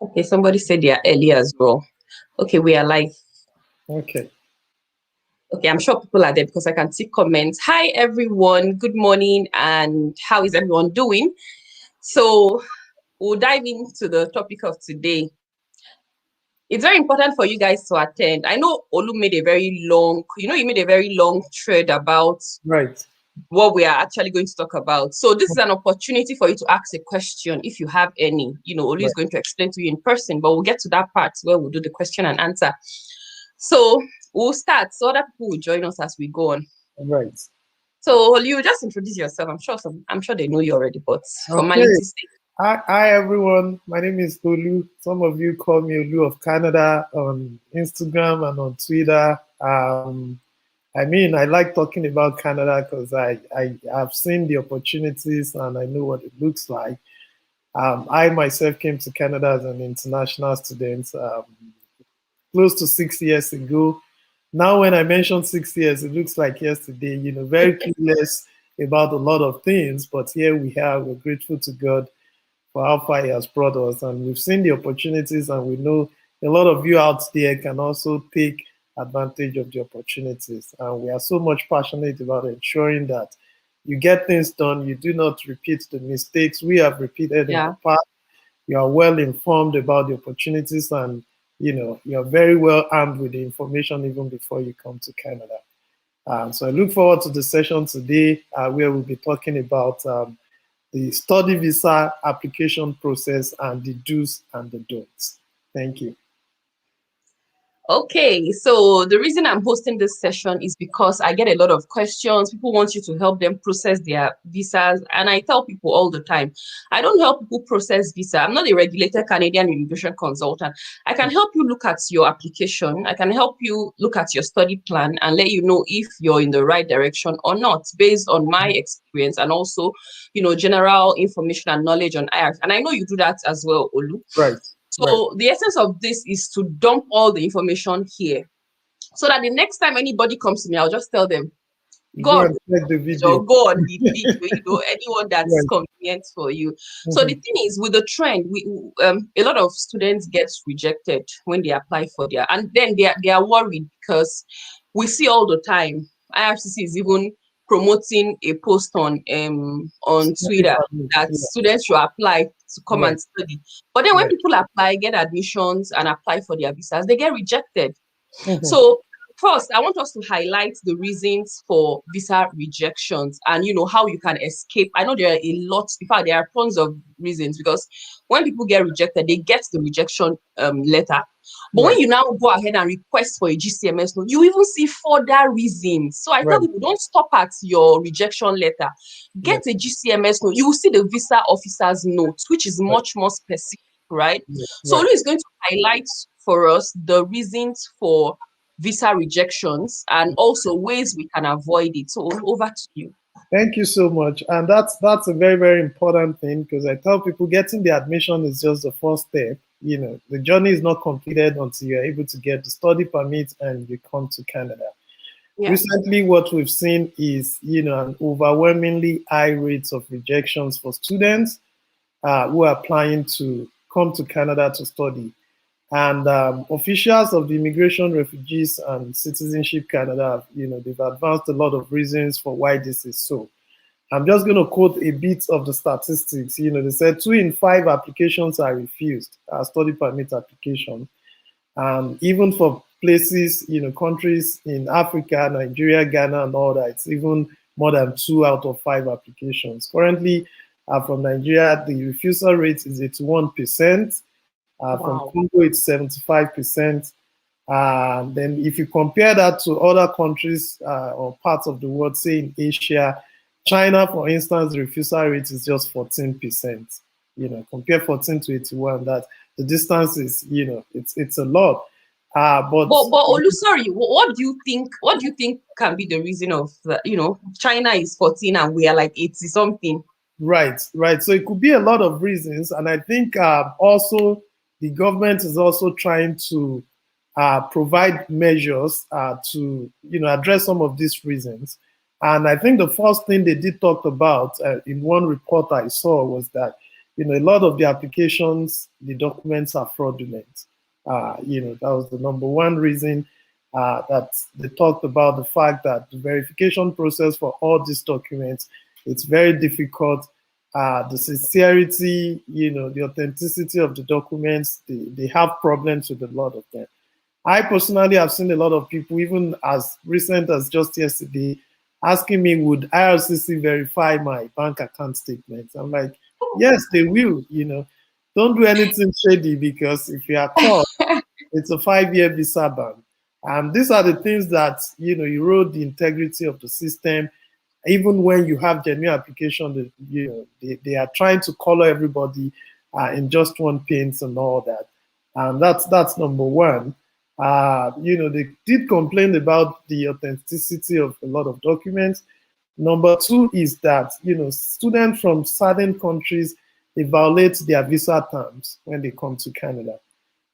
Okay, somebody said they are early as well. Okay, we are live. Okay. Okay, I'm sure people are there because I can see comments. Hi, everyone. Good morning. And how is everyone doing? So we'll dive into the topic of today. It's very important for you guys to attend. I know Olu made a very long, you made a very long thread about Right. what we are actually going to talk about. So this is an opportunity for you to ask a question if you have any. Olu is going to explain to you in person, but we'll get to that part where we'll do the question and answer. So we'll start so other people will join us as we go on. Right. So Olu, you just introduce yourself. I'm sure they know you already, but formality's sake. Hi everyone. My name is Olu. Some of you call me Olu of Canada on Instagram and on Twitter. I like talking about Canada because I have seen the opportunities and I know what it looks like. I myself came to Canada as an international student close to 6 years ago. Now, when I mention 6 years, it looks like yesterday, very clueless about a lot of things. But here we are, we're grateful to God for how far He has brought us. And we've seen the opportunities, and we know a lot of you out there can also take advantage of the opportunities. And we are so much passionate about ensuring that you get things done, you do not repeat the mistakes we have repeated in the past. You are well informed about the opportunities, and you're very well armed with the information even before you come to Canada. So I look forward to the session today where we'll be talking about the study visa application process and the do's and the don'ts. Thank you. Okay, so the reason I'm hosting this session is because I get a lot of questions. People want you to help them process their visas. And I tell people all the time, I don't help people process visa. I'm not a regulated Canadian immigration consultant. I can help you look at your application. I can help you look at your study plan and let you know if you're in the right direction or not, based on my experience and also, general information and knowledge on IRF. And I know you do that as well, Olu. Right. So the essence of this is to dump all the information here so that the next time anybody comes to me, I'll just tell them, go and check the video. Or go on the video, anyone that's convenient for you. So the thing is, with the trend, a lot of students get rejected when they apply for and then they are worried because we see all the time, IRCC is even promoting a post on Twitter that students should apply to come and study. But then when people apply, get admissions and apply for their visas, they get rejected. So first, I want us to highlight the reasons for visa rejections and, how you can escape. I know there are a lot, in fact, there are tons of reasons because when people get rejected, they get the rejection letter. But when you now go ahead and request for a GCMS note, you even see further reasons. So I tell people, don't stop at your rejection letter. Get a GCMS note. You will see the visa officer's note, which is much more specific, right? So Olu is going to highlight for us the reasons for visa rejections and also ways we can avoid it. So over to you. Thank you so much. And that's a very, very important thing because I tell people getting the admission is just the first step. The journey is not completed until you're able to get the study permit and you come to Canada. Recently, what we've seen is, an overwhelmingly high rates of rejections for students who are applying to come to Canada to study. And officials of the Immigration, Refugees, and Citizenship Canada, they've advanced a lot of reasons for why this is so. I'm just going to quote a bit of the statistics. They said 2 in 5 applications are refused, study permit applications. Even for places, countries in Africa, Nigeria, Ghana, and all that, it's even more than 2 out of 5 applications. Currently, from Nigeria, the refusal rate is 81%. From Congo, it's 75%. Then if you compare that to other countries or parts of the world, say in Asia, China, for instance, the refusal rate is just 14%. Compare 14 to 81, that the distance is, it's a lot. But Olu, sorry, what do you think can be the reason of that? China is 14 and we are like 80 something. Right. So it could be a lot of reasons, and I think also the government is also trying to provide measures to address some of these reasons. And I think the first thing they did talk about in one report I saw was that a lot of the applications, the documents are fraudulent. That was the number one reason that they talked about, the fact that the verification process for all these documents, it's very difficult. The sincerity, the authenticity of the documents, they have problems with a lot of them. I personally have seen a lot of people, even as recent as just yesterday, asking me, would IRCC verify my bank account statements? I'm like, yes, they will. Don't do anything shady, because if you are caught, it's a 5-year visa ban. And these are the things that, erode the integrity of the system. Even when you have genuine application, they are trying to color everybody in just one paint and all that. And that's number one. They did complain about the authenticity of a lot of documents. Number two is that, students from certain countries, they violate their visa terms when they come to Canada.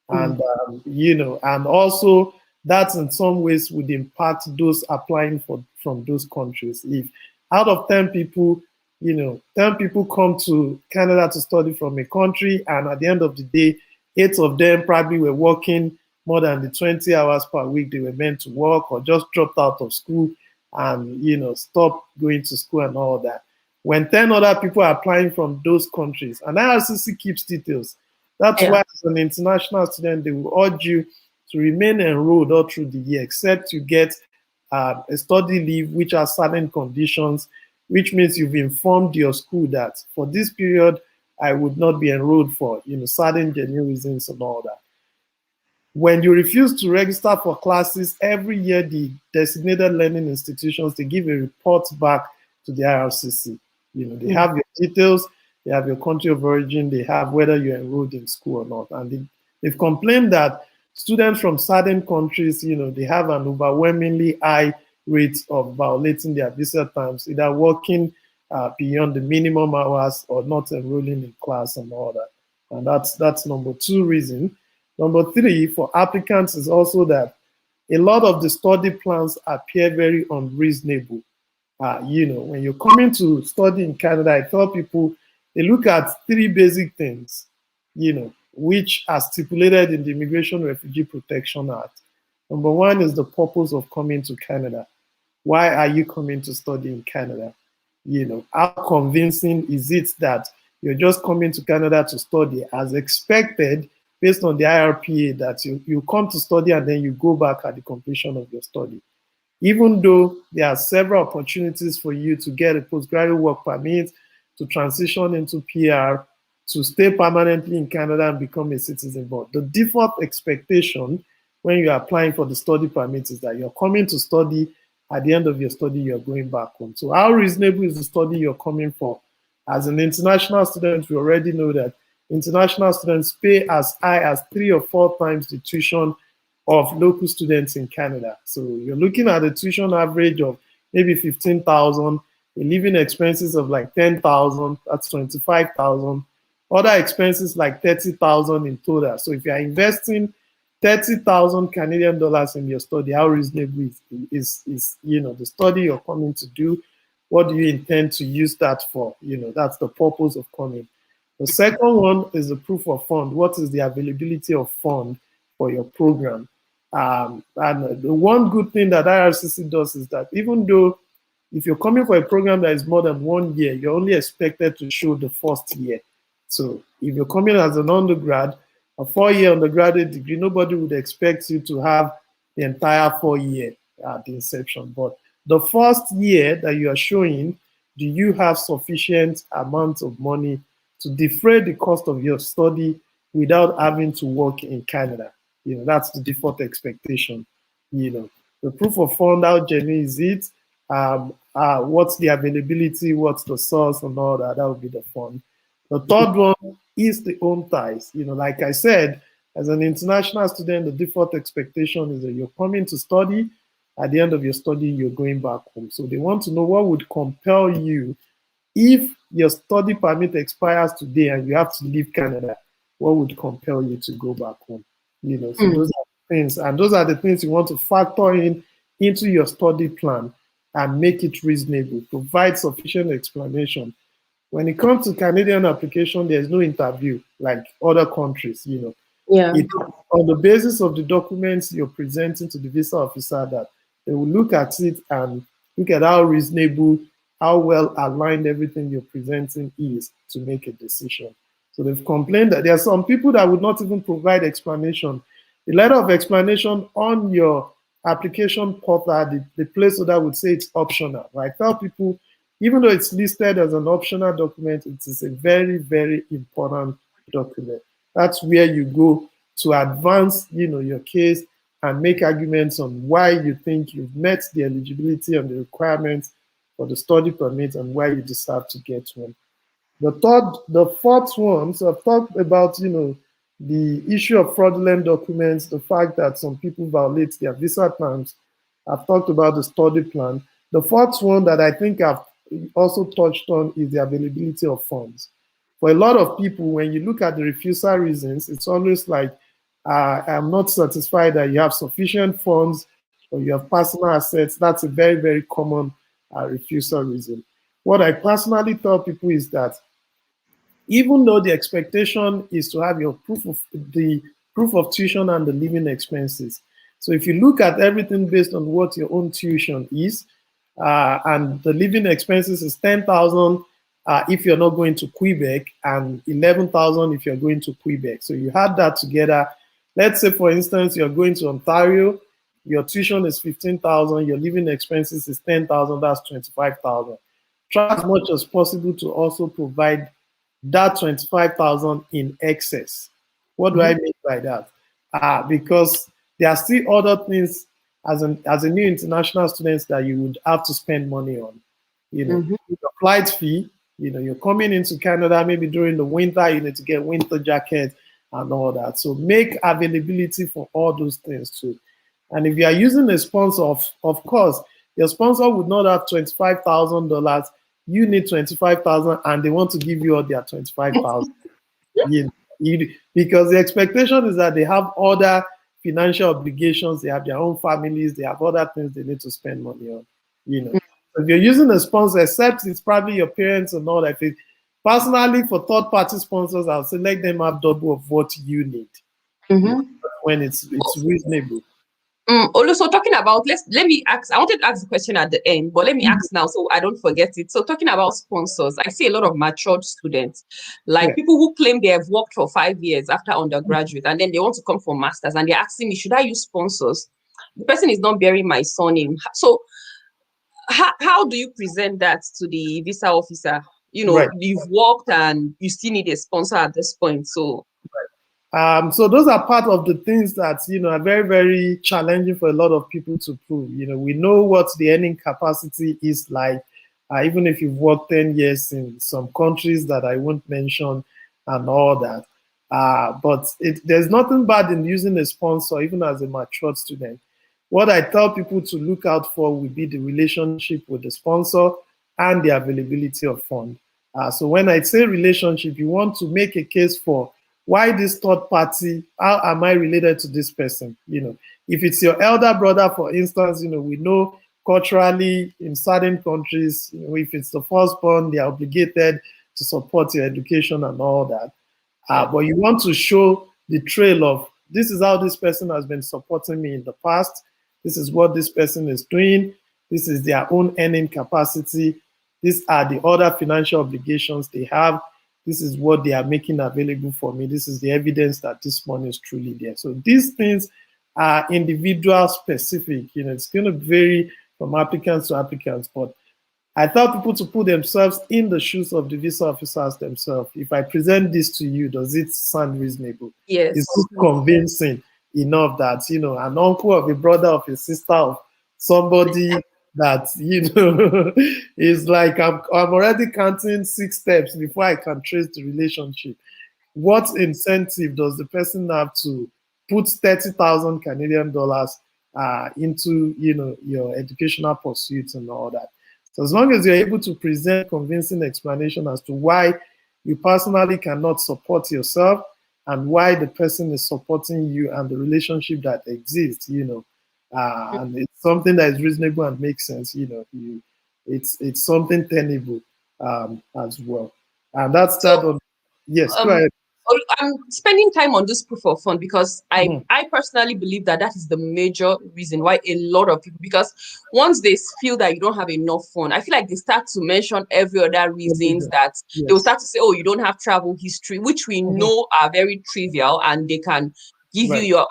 And, and also that in some ways would impact those applying from those countries. If out of 10 people, 10 people come to Canada to study from a country, and at the end of the day, 8 of them probably were working more than the 20 hours per week they were meant to work, or just dropped out of school and, stopped going to school and all that. When 10 other people are applying from those countries, and IRCC keeps details. That's why as an international student, they will urge you to remain enrolled all through the year, except you get a study leave, which has certain conditions, which means you've informed your school that for this period, I would not be enrolled for, certain genuine reasons and all that. When you refuse to register for classes, every year the designated learning institutions, they give a report back to the IRCC. They have your details, they have your country of origin, they have whether you're enrolled in school or not. And they've complained that students from certain countries, they have an overwhelmingly high rate of violating their visa terms, either working beyond the minimum hours or not enrolling in class and all that. And that's number two reason. Number three, for applicants, is also that a lot of the study plans appear very unreasonable. When you're coming to study in Canada, I tell people, they look at 3 basic things, which are stipulated in the Immigration Refugee Protection Act. Number one is the purpose of coming to Canada. Why are you coming to study in Canada? How convincing is it that you're just coming to Canada to study as expected based on the IRPA, that you come to study and then you go back at the completion of your study? Even though there are several opportunities for you to get a postgraduate work permit, to transition into PR, to stay permanently in Canada and become a citizen. But the default expectation when you're applying for the study permit is that you're coming to study, at the end of your study, you're going back home. So how reasonable is the study you're coming for? As an international student, we already know that international students pay as high as 3 or 4 times the tuition of local students in Canada. So you're looking at a tuition average of maybe 15,000, living expenses of like 10,000, that's 25,000. Other expenses like 30,000 in total. So if you're investing 30,000 Canadian dollars in your study, how reasonable is the study you're coming to do? What do you intend to use that for? That's the purpose of coming. The second one is the proof of fund. What is the availability of fund for your program? And the one good thing that IRCC does is that even though if you're coming for a program that is more than 1 year, you're only expected to show the first year. So if you're coming as an undergrad, a 4-year undergraduate degree, nobody would expect you to have the entire 4-year at the inception. But the first year that you are showing, do you have sufficient amount of money to defray the cost of your study without having to work in Canada? That's the default expectation. The proof of fund, how genuine is it? What's the availability? What's the source and all that? That would be the fund. The third one is the home ties. Like I said, as an international student, the default expectation is that you're coming to study. At the end of your study, you're going back home. So they want to know what would compel you if your study permit expires today and you have to leave Canada. What would compel you to go back home? So those are the things, and those are the things you want to factor into your study plan and make it reasonable. Provide sufficient explanation. When it comes to Canadian application, there's no interview like other countries, Yeah. It's on the basis of the documents you're presenting to the visa officer that they will look at it and look at how reasonable, how well aligned everything you're presenting is to make a decision. So they've complained that there are some people that would not even provide explanation. The letter of explanation on your application portal, the placeholder would say it's optional. I tell people, even though it's listed as an optional document, it is a very, very important document. That's where you go to advance, your case and make arguments on why you think you've met the eligibility and the requirements for the study permit and why you deserve to get one. The fourth one, so I've talked about, the issue of fraudulent documents, the fact that some people violate their visa terms. I've talked about the study plan. The fourth one that I think I've also touched on is the availability of funds. For a lot of people, when you look at the refusal reasons, it's always like, I'm not satisfied that you have sufficient funds or you have personal assets. That's a very, very common refusal reason. What I personally tell people is that even though the expectation is to have your proof of tuition and the living expenses. So if you look at everything based on what your own tuition is, and the living expenses is 10,000 if you're not going to Quebec and 11,000 if you're going to Quebec. So you add that together. Let's say, for instance, you're going to Ontario, your tuition is 15,000, your living expenses is 10,000, that's 25,000. Try as much as possible to also provide that 25,000 in excess. What do I mean by that? Because there are still other things as a new international student that you would have to spend money on. Your flight fee, you're coming into Canada, maybe during the winter, you need to get winter jacket and all that. So make availability for all those things too. And if you are using a sponsor, of course, your sponsor would not have $25,000. You need 25,000 and they want to give you all their 25,000. Because the expectation is that they have other financial obligations, they have their own families, they have other things they need to spend money on. So if you're using a sponsor, except it's probably your parents and all that. Personally, for third-party sponsors, I'll say let them have double of what you need when it's reasonable. Also talking about, let me ask, I wanted to ask the question at the end, but let me ask now so I don't forget it. So talking about sponsors, I see a lot of matured students, like people who claim they have worked for 5 years after undergraduate and then they want to come for masters and they're asking me, should I use sponsors? The person is not bearing my surname. So how do you present that to the visa officer? You've worked and you still need a sponsor at this point. So so those are part of the things that are very, very challenging for a lot of people to prove. We know what the earning capacity is like, even if you've worked 10 years in some countries that I won't mention and all that. But there's nothing bad in using a sponsor, even as a matured student. What I tell people to look out for will be the relationship with the sponsor and the availability of funds. So when I say relationship, you want to make a case for why this third party, how am I related to this person? If it's your elder brother, for instance, we know culturally in certain countries, if it's the firstborn, they're obligated to support your education and all that. But you want to show the trail of, this is how this person has been supporting me in the past. This is what this person is doing. This is their own earning capacity. These are the other financial obligations they have. This is what they are making available for me. This is the evidence that this money is truly there. So these things are individual specific. It's going to vary from applicants to applicants. But I tell people to put themselves in the shoes of the visa officers themselves. If I present this to you, does it sound reasonable? Yes. Is it convincing enough that, an uncle of a brother of a sister of somebody that, is like, I'm already counting 6 steps before I can trace the relationship. What incentive does the person have to put 30,000 Canadian dollars into, your educational pursuits and all that? So as long as you're able to present convincing explanation as to why you personally cannot support yourself and why the person is supporting you and the relationship that exists, and it's something that is reasonable and makes sense, it's something tenable as well. And that's that So one. Yes, go um ahead. I'm spending time on this proof of fund because Mhm. I personally believe that that is the major reason why a lot of people, because once they feel that you don't have enough fund, I feel like they start to mention every other reasons that they will Yes. start to say, oh, you don't have travel history, which we Mhm. know are very trivial, and they can give you Right. your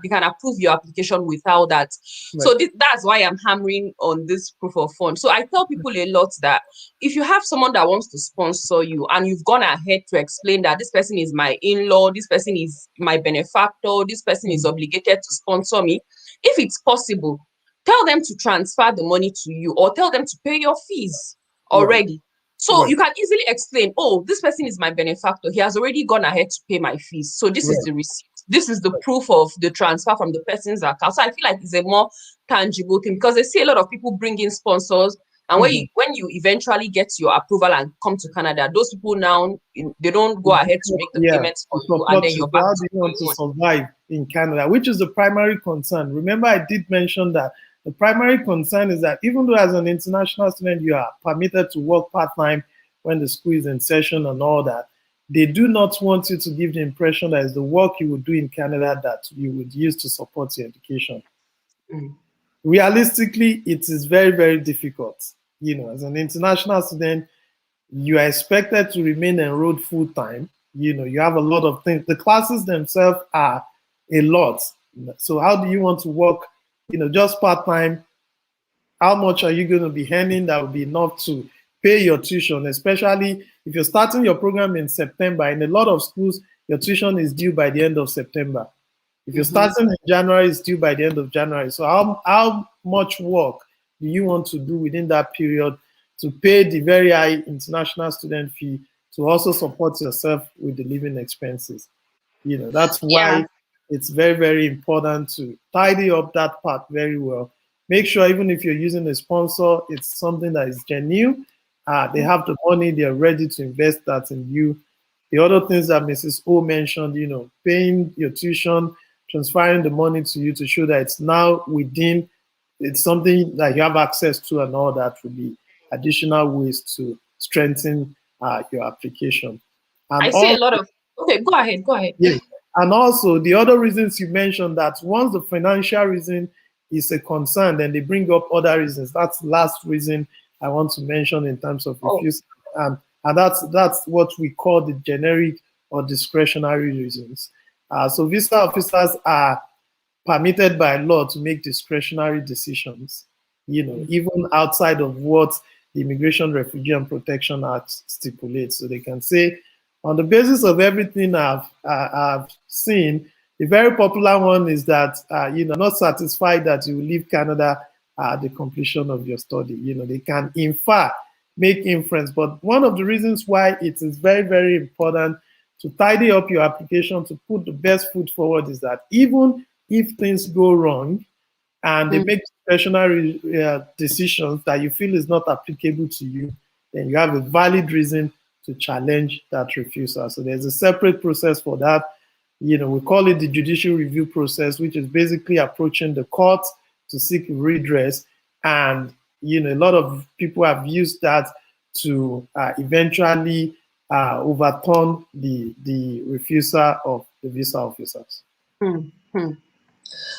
they can approve your application without that. Right. So that's why I'm hammering on this proof of fund. So I tell people a lot that if you have someone that wants to sponsor you and you've gone ahead to explain that this person is my in-law, this person is my benefactor, this person is Mhm. obligated to sponsor me, if it's possible, tell them to transfer the money to you or tell them to pay your fees Right. already. So Right. you can easily explain, oh, this person is my benefactor. He has already gone ahead to pay my fees. So this is Right. the receipt. This is the proof of the transfer from the person's account. So I feel like it's a more tangible thing because I see a lot of people bring in sponsors, and Mhm. when you eventually get your approval and come to Canada, those people now they don't go ahead to make the Yeah, payments for to you, and support then you. you're So back how to do you square want to one. survive in Canada, which is the primary concern? Remember, I did mention that the primary concern is that even though as an international student you are permitted to work part-time when the school is in session and all that, they do not want you to give the impression that it's the work you would do in Canada that you would use to support your education. Mm. Realistically, it is very, very difficult. As an international student, you are expected to remain enrolled full time. You have a lot of things. The classes themselves are a lot. So how do you want to work, just part time? How much are you going to be earning that will be enough to pay your tuition, especially if you're starting your program in September? In a lot of schools, your tuition is due by the end of September. If you're Mm-hmm. starting in January, it's due by the end of January. So how much work do you want to do within that period to pay the very high international student fee to also support yourself with the living expenses? That's Yeah. why it's very, very important to tidy up that part very well. Make sure even if you're using a sponsor, it's something that is genuine. They have the money, they're ready to invest that in you. The other things that Mrs. O mentioned, paying your tuition, transferring the money to you to show that it's now within, it's something that you have access to, and all that will be additional ways to strengthen your application. And I see a also, lot of okay, go ahead, go ahead. yes. And also the other reasons you mentioned, that once the financial reason is a concern, then they bring up other reasons. That's the last reason I want to mention in terms of Oh, refusal. And that's what we call the generic or discretionary reasons. So visa officers are permitted by law to make discretionary decisions, even outside of what the Immigration, Refugee, and Protection Act stipulates. So they can say, on the basis of everything I've seen, the very popular one is that, not satisfied that you will leave Canada at the completion of your study. They can infer, make inference. But one of the reasons why it is very, very important to tidy up your application, to put the best foot forward, is that even if things go wrong and they mm, make discretionary decisions that you feel is not applicable to you, then you have a valid reason to challenge that refusal. So there's a separate process for that. We call it the judicial review process, which is basically approaching the court to seek redress. And, a lot of people have used that to eventually overturn the refusal of the visa officers. mm, mm.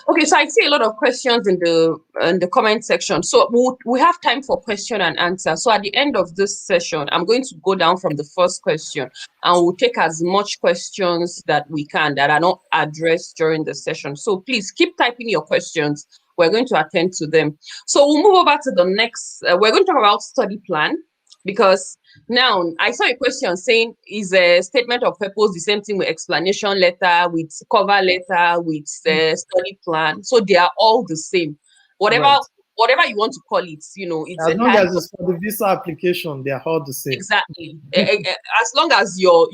Okay, so I see a lot of questions in the comment section. So we have time for question and answer. So at the end of this session, I'm going to go down from the first question, and we'll take as much questions that we can that are not addressed during the session. So please keep typing your questions. We're going to attend to them. So we'll move over to the next. We're going to talk about study plan, because now I saw a question saying, is a statement of purpose the same thing with explanation letter, with cover letter, with study plan? So they are all the same. Whatever Right. whatever you want to call it, it's As long entirely as it's for the visa application, they are all the same. exactly. As long as you're,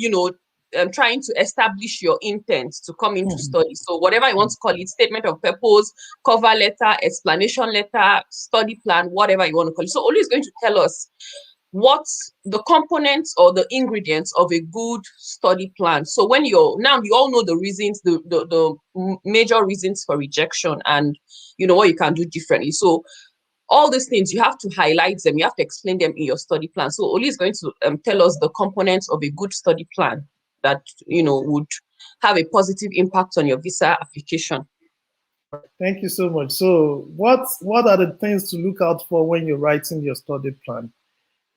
trying to establish your intent to come into study. So whatever you want to call it, statement of purpose, cover letter, explanation letter, study plan, whatever you want to call it. So Olu is going to tell us what the components or the ingredients of a good study plan. So when you all know the reasons, the major reasons for rejection, and what you can do differently. So all these things, you have to highlight them. You have to explain them in your study plan. So Oli is going to tell us the components of a good study plan that, would have a positive impact on your visa application. Thank you so much. So what are the things to look out for when you're writing your study plan?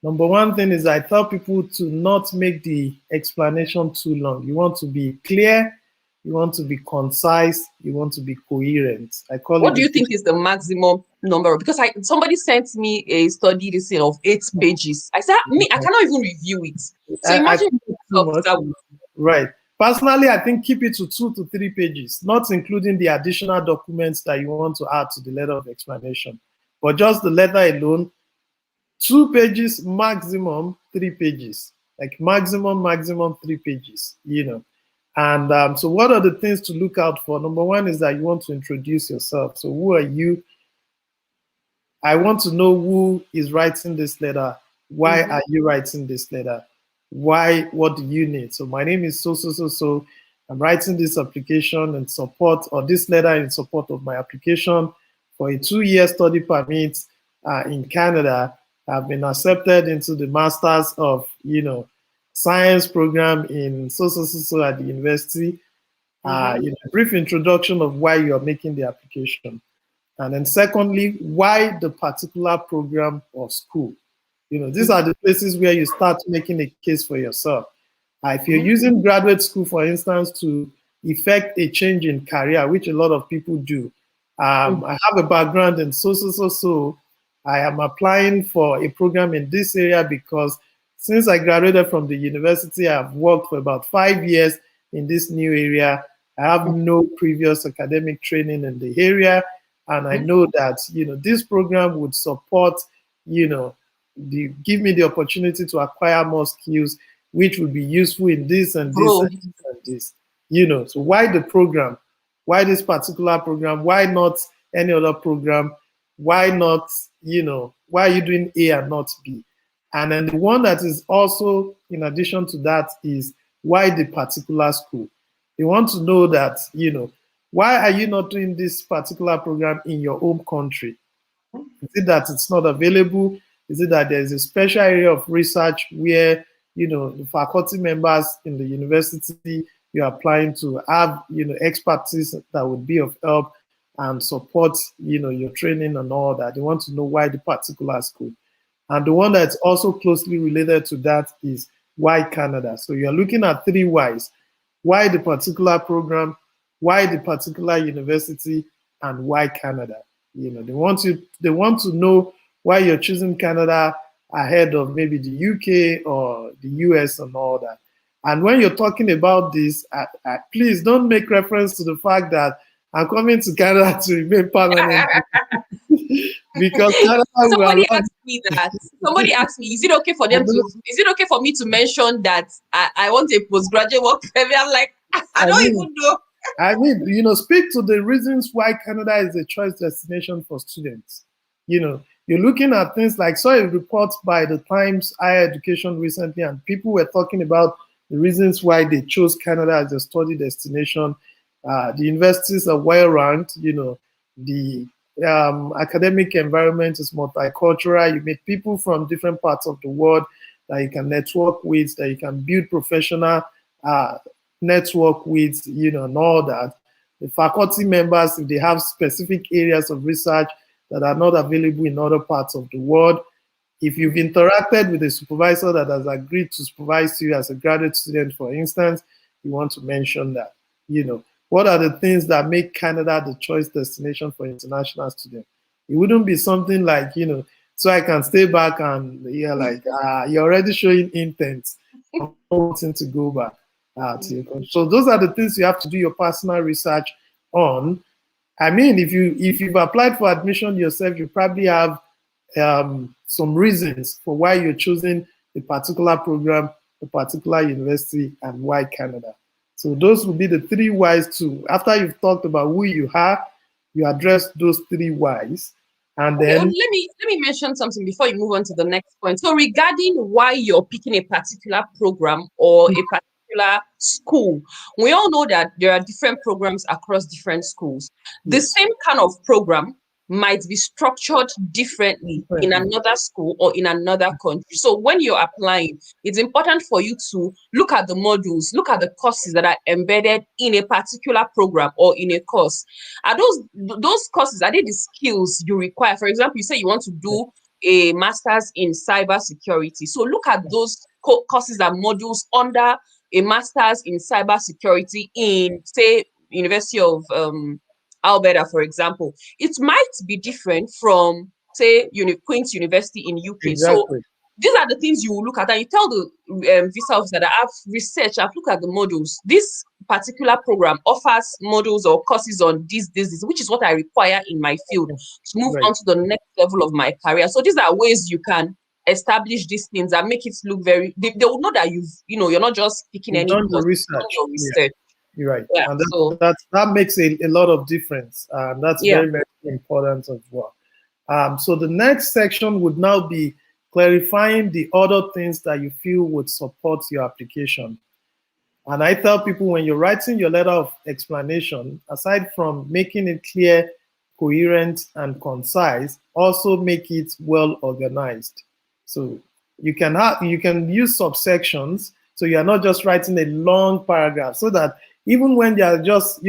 Number one thing is I tell people to not make the explanation too long. You want to be clear, you want to be concise, you want to be coherent. I call What it. do you think is the maximum number? Because somebody sent me a study this year of 8 pages. I said, I cannot even review it. So imagine Right. Personally, I think keep it to 2 to 3 pages, not including the additional documents that you want to add to the letter of explanation. But just the letter alone, 2 pages, maximum 3 pages. Like maximum 3 pages, And so what are the things to look out for? Number one is that you want to introduce yourself. So who are you? I want to know who is writing this letter. Why are you writing this letter? Why? What do you need? So my name is so. I'm writing this application in support, or this letter in support of my application for a 2-year study permit in Canada. I've been accepted into the Masters of, Science program in so at the university. Brief introduction of why you are making the application. And then secondly, why the particular program or school? These are the places where you start making a case for yourself. If you're using graduate school, for instance, to effect a change in career, which a lot of people do. I have a background in so. I am applying for a program in this area because since I graduated from the university, I've worked for about 5 years in this new area. I have no previous academic training in the area. And I know that, this program would support, give me the opportunity to acquire more skills, which would be useful in this and this and this and this. So why the program? Why this particular program? Why not any other program? Why not, why are you doing A and not B? And then the one that is also, in addition to that, is why the particular school? They want to know that, why are you not doing this particular program in your home country? Is it that it's not available? Is it that there's a special area of research where, the faculty members in the university you're applying to have, expertise that would be of help and support, your training and all that? They want to know why the particular school. And the one that's also closely related to that is why Canada. So you're looking at 3 whys. Why the particular program, why the particular university, and why Canada. They want to know why you're choosing Canada ahead of maybe the UK or the US and all that. And when you're talking about this, please don't make reference to the fact that I'm coming to Canada to remain permanent. Because somebody asked me that. Somebody asked me, is it okay for me to mention that I want a postgraduate work permit? I'm like, I don't even know. Speak to the reasons why Canada is a choice destination for students. You're looking at things like, saw a report by the Times Higher Education recently, and people were talking about the reasons why they chose Canada as a study destination. The universities are well ranked. The academic environment is multicultural. You meet people from different parts of the world that you can network with, that you can build professional network with, and all that. The faculty members, if they have specific areas of research that are not available in other parts of the world. If you've interacted with a supervisor that has agreed to supervise you as a graduate student, for instance, you want to mention that. What are the things that make Canada the choice destination for international students? It wouldn't be something like, so I can stay back and you're already showing intent of wanting to go back to your country. So those are the things you have to do your personal research on. I mean, if you've applied for admission yourself, you probably have some reasons for why you're choosing a particular program, a particular university, and why Canada. So those would be the 3 whys too. After you've talked about who you are, you address those 3 whys. And then let me mention something before you move on to the next point. So regarding why you're picking a particular program or a particular school, we all know that there are different programs across different schools. The same kind of program might be structured differently in another school or in another country. So when you're applying, it's important for you to look at the modules, look at the courses that are embedded in a particular program or in a course. Are those courses, are they the skills you require? For example, you say you want to do a master's in cybersecurity. So look at those courses and modules under a master's in cybersecurity in, say, University of Alberta, for example. It might be different from, say, Queen's University in UK. So Exactly. these are the things you will look at, and you tell the visa officer that I've researched, I've looked at the modules. This particular program offers modules or courses on this, which is what I require in my field to move on to the next level of my career. So these are ways you can establish these things and make it look very. They will know that you're not just picking any Done your course, you've done research. your research. You're right. Yeah. And So that makes a lot of difference. That's yeah. very, very important as well. So the next section would now be clarifying the other things that you feel would support your application. And I tell people, when you're writing your letter of explanation, aside from making it clear, coherent, and concise, also make it well organized. So you can use subsections, so you are not just writing a long paragraph, so that even when they are just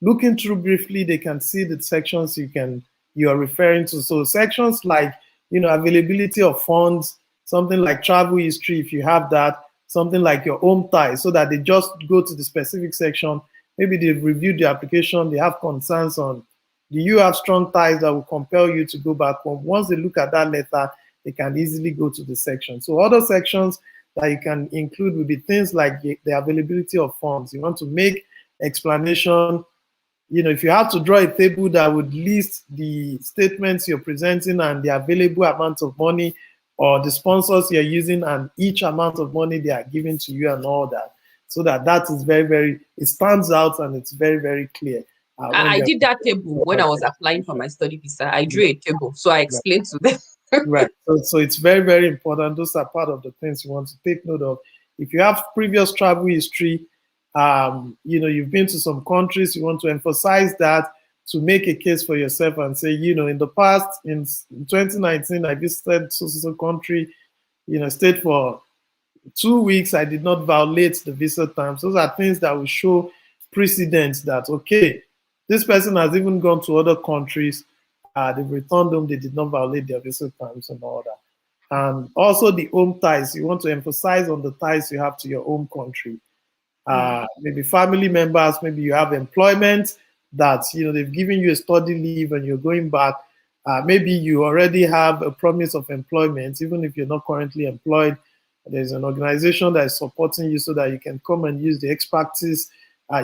looking through briefly, they can see the sections you are referring to. So sections like availability of funds, something like travel history, if you have that, something like your home ties, so that they just go to the specific section. Maybe they've reviewed the application, they have concerns on, do you have strong ties that will compel you to go back home? Once they look at that letter, they can easily go to the section. So other sections that you can include will be things like the availability of funds. You want to make explanation. If you have to draw a table that would list the statements you're presenting and the available amount of money, or the sponsors you're using and each amount of money they are giving to you and all that, so that is very, very, it stands out and it's very, very clear. I did that table when I was applying for my study visa. I drew a table, so I explained to them. Right. So it's very, very important. Those are part of the things you want to take note of. If you have previous travel history, you've been to some countries, you want to emphasize that to make a case for yourself and say, in the past, in 2019, I visited so country, stayed for 2 weeks. I did not violate the visa terms. Those are things that will show precedent that, okay, this person has even gone to other countries. They've returned home. They did not violate their visa terms and all that. And also the home ties. You want to emphasize on the ties you have to your home country. Maybe family members, maybe you have employment that, they've given you a study leave and you're going back. Maybe you already have a promise of employment, even if you're not currently employed. There's an organization that is supporting you so that you can come and use the expertise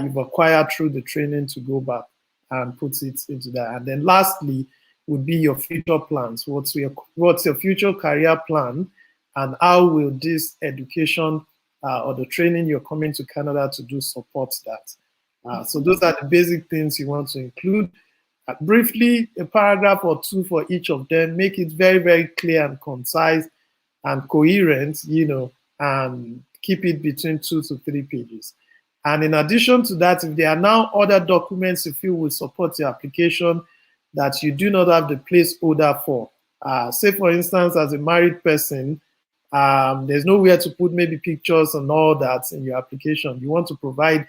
you've acquired through the training to go back and put it into that. And then lastly would be your future plans. What's your future career plan, and how will this education or the training you're coming to Canada to do support that? So those are the basic things you want to include. Briefly, a paragraph or two for each of them. Make it very, very clear and concise and coherent, and keep it between 2 to 3 pages. And in addition to that, if there are now other documents you feel will support your application that you do not have the placeholder for, say for instance, as a married person, there's nowhere to put maybe pictures and all that in your application. You want to provide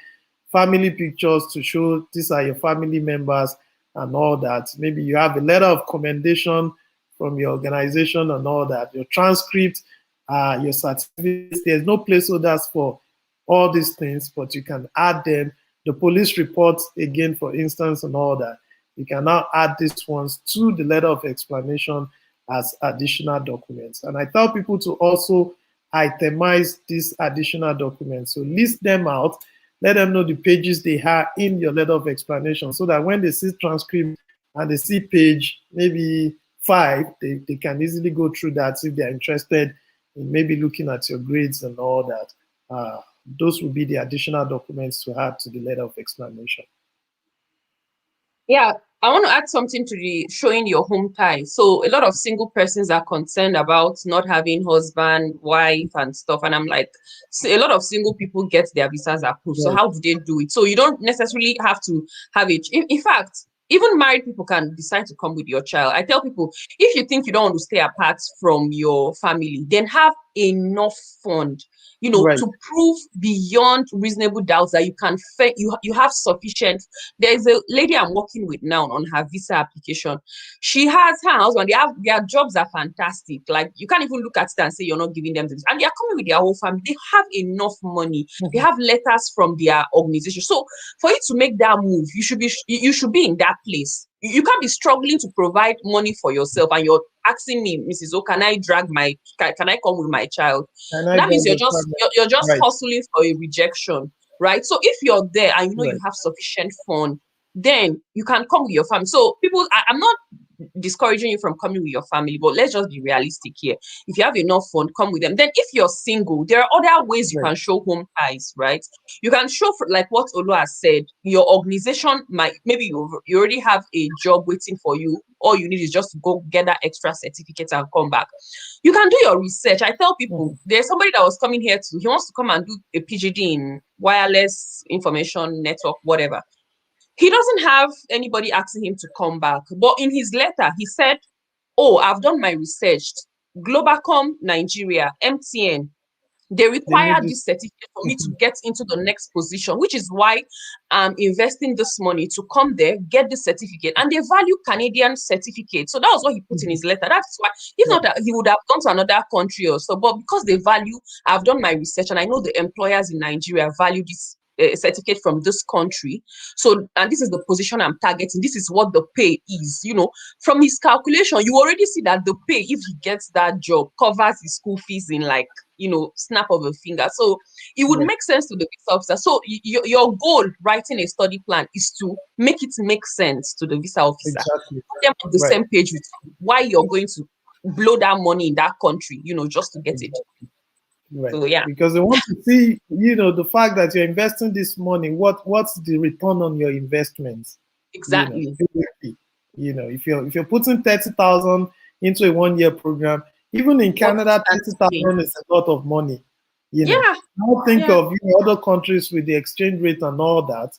family pictures to show these are your family members and all that. Maybe you have a letter of commendation from your organization and all that, your transcript, your certificates. There's no placeholders for all these things, but you can add them. The police reports, again, for instance, and all that. You can now add these ones to the letter of explanation as additional documents. And I tell people to also itemize these additional documents. So list them out, let them know the pages they have in your letter of explanation, so that when they see transcript and they see page maybe 5, they can easily go through that if they're interested in maybe looking at your grades and all that. Those will be the additional documents to add to the letter of explanation. Yeah, I want to add something to the showing your home ties. So a lot of single persons are concerned about not having husband, wife, and stuff. And I'm like, a lot of single people get their visas approved. So how do they do it? So you don't necessarily have to have it. In fact, even married people can decide to come with your child. I tell people, if you think you don't want to stay apart from your family, then have enough fund, Right. to prove beyond reasonable doubts that you can you have sufficient. There's a lady I'm working with now on her visa application. She has her husband. Their jobs are fantastic. Like, you can't even look at it and say you're not giving them this. And they are coming with their whole family. They have enough money. They have letters from their organization. So for you to make that move, you should be in that place. You can't be struggling to provide money for yourself, and you're asking me, Mrs. O, can I come with my child? And I That means got you're the just problem. you're just Right. hustling for a rejection, right? So if you're there and you Right. have sufficient fund, then you can come with your family. So people, I'm not discouraging you from coming with your family, but let's just be realistic here. If you have enough fund, come with them. Then if you're single, there are other ways you Right. can show home ties, right? You can show, like what Olu has said, your organization maybe you already have a job waiting for you. All you need is just to go get that extra certificate and come back. You can do your research. I tell people, there's somebody that was coming here he wants to come and do a PhD in wireless information network, whatever. He doesn't have anybody asking him to come back. But in his letter, he said, oh, I've done my research. Globalcom Nigeria, MTN, they They require need this. this certificate for me to get into the next position, which is why I'm investing this money to come there, get the certificate. And they value Canadian certificate. So that was what he put in his letter. That's why, if not, that he would have gone to another country or so. But because they value, I've done my research and I know the employers in Nigeria value this certificate from this country. So, and this is the position I'm targeting. This is what the pay is. From his calculation, you already see that the pay, if he gets that job, covers his school fees in like, snap of a finger. So it would make sense to the visa officer. So your goal writing a study plan is to make it make sense to the visa officer. Exactly. Put them on the Right. same page with why you're going to blow that money in that country, just to get it. Right. So yeah. Because they want to see, the fact that you're investing this money, what's the return on your investments? Exactly. If you're putting 30,000 into a 1-year program, even in Canada, 30,000 is a lot of money. Yeah. Now think of other countries with the exchange rate and all that.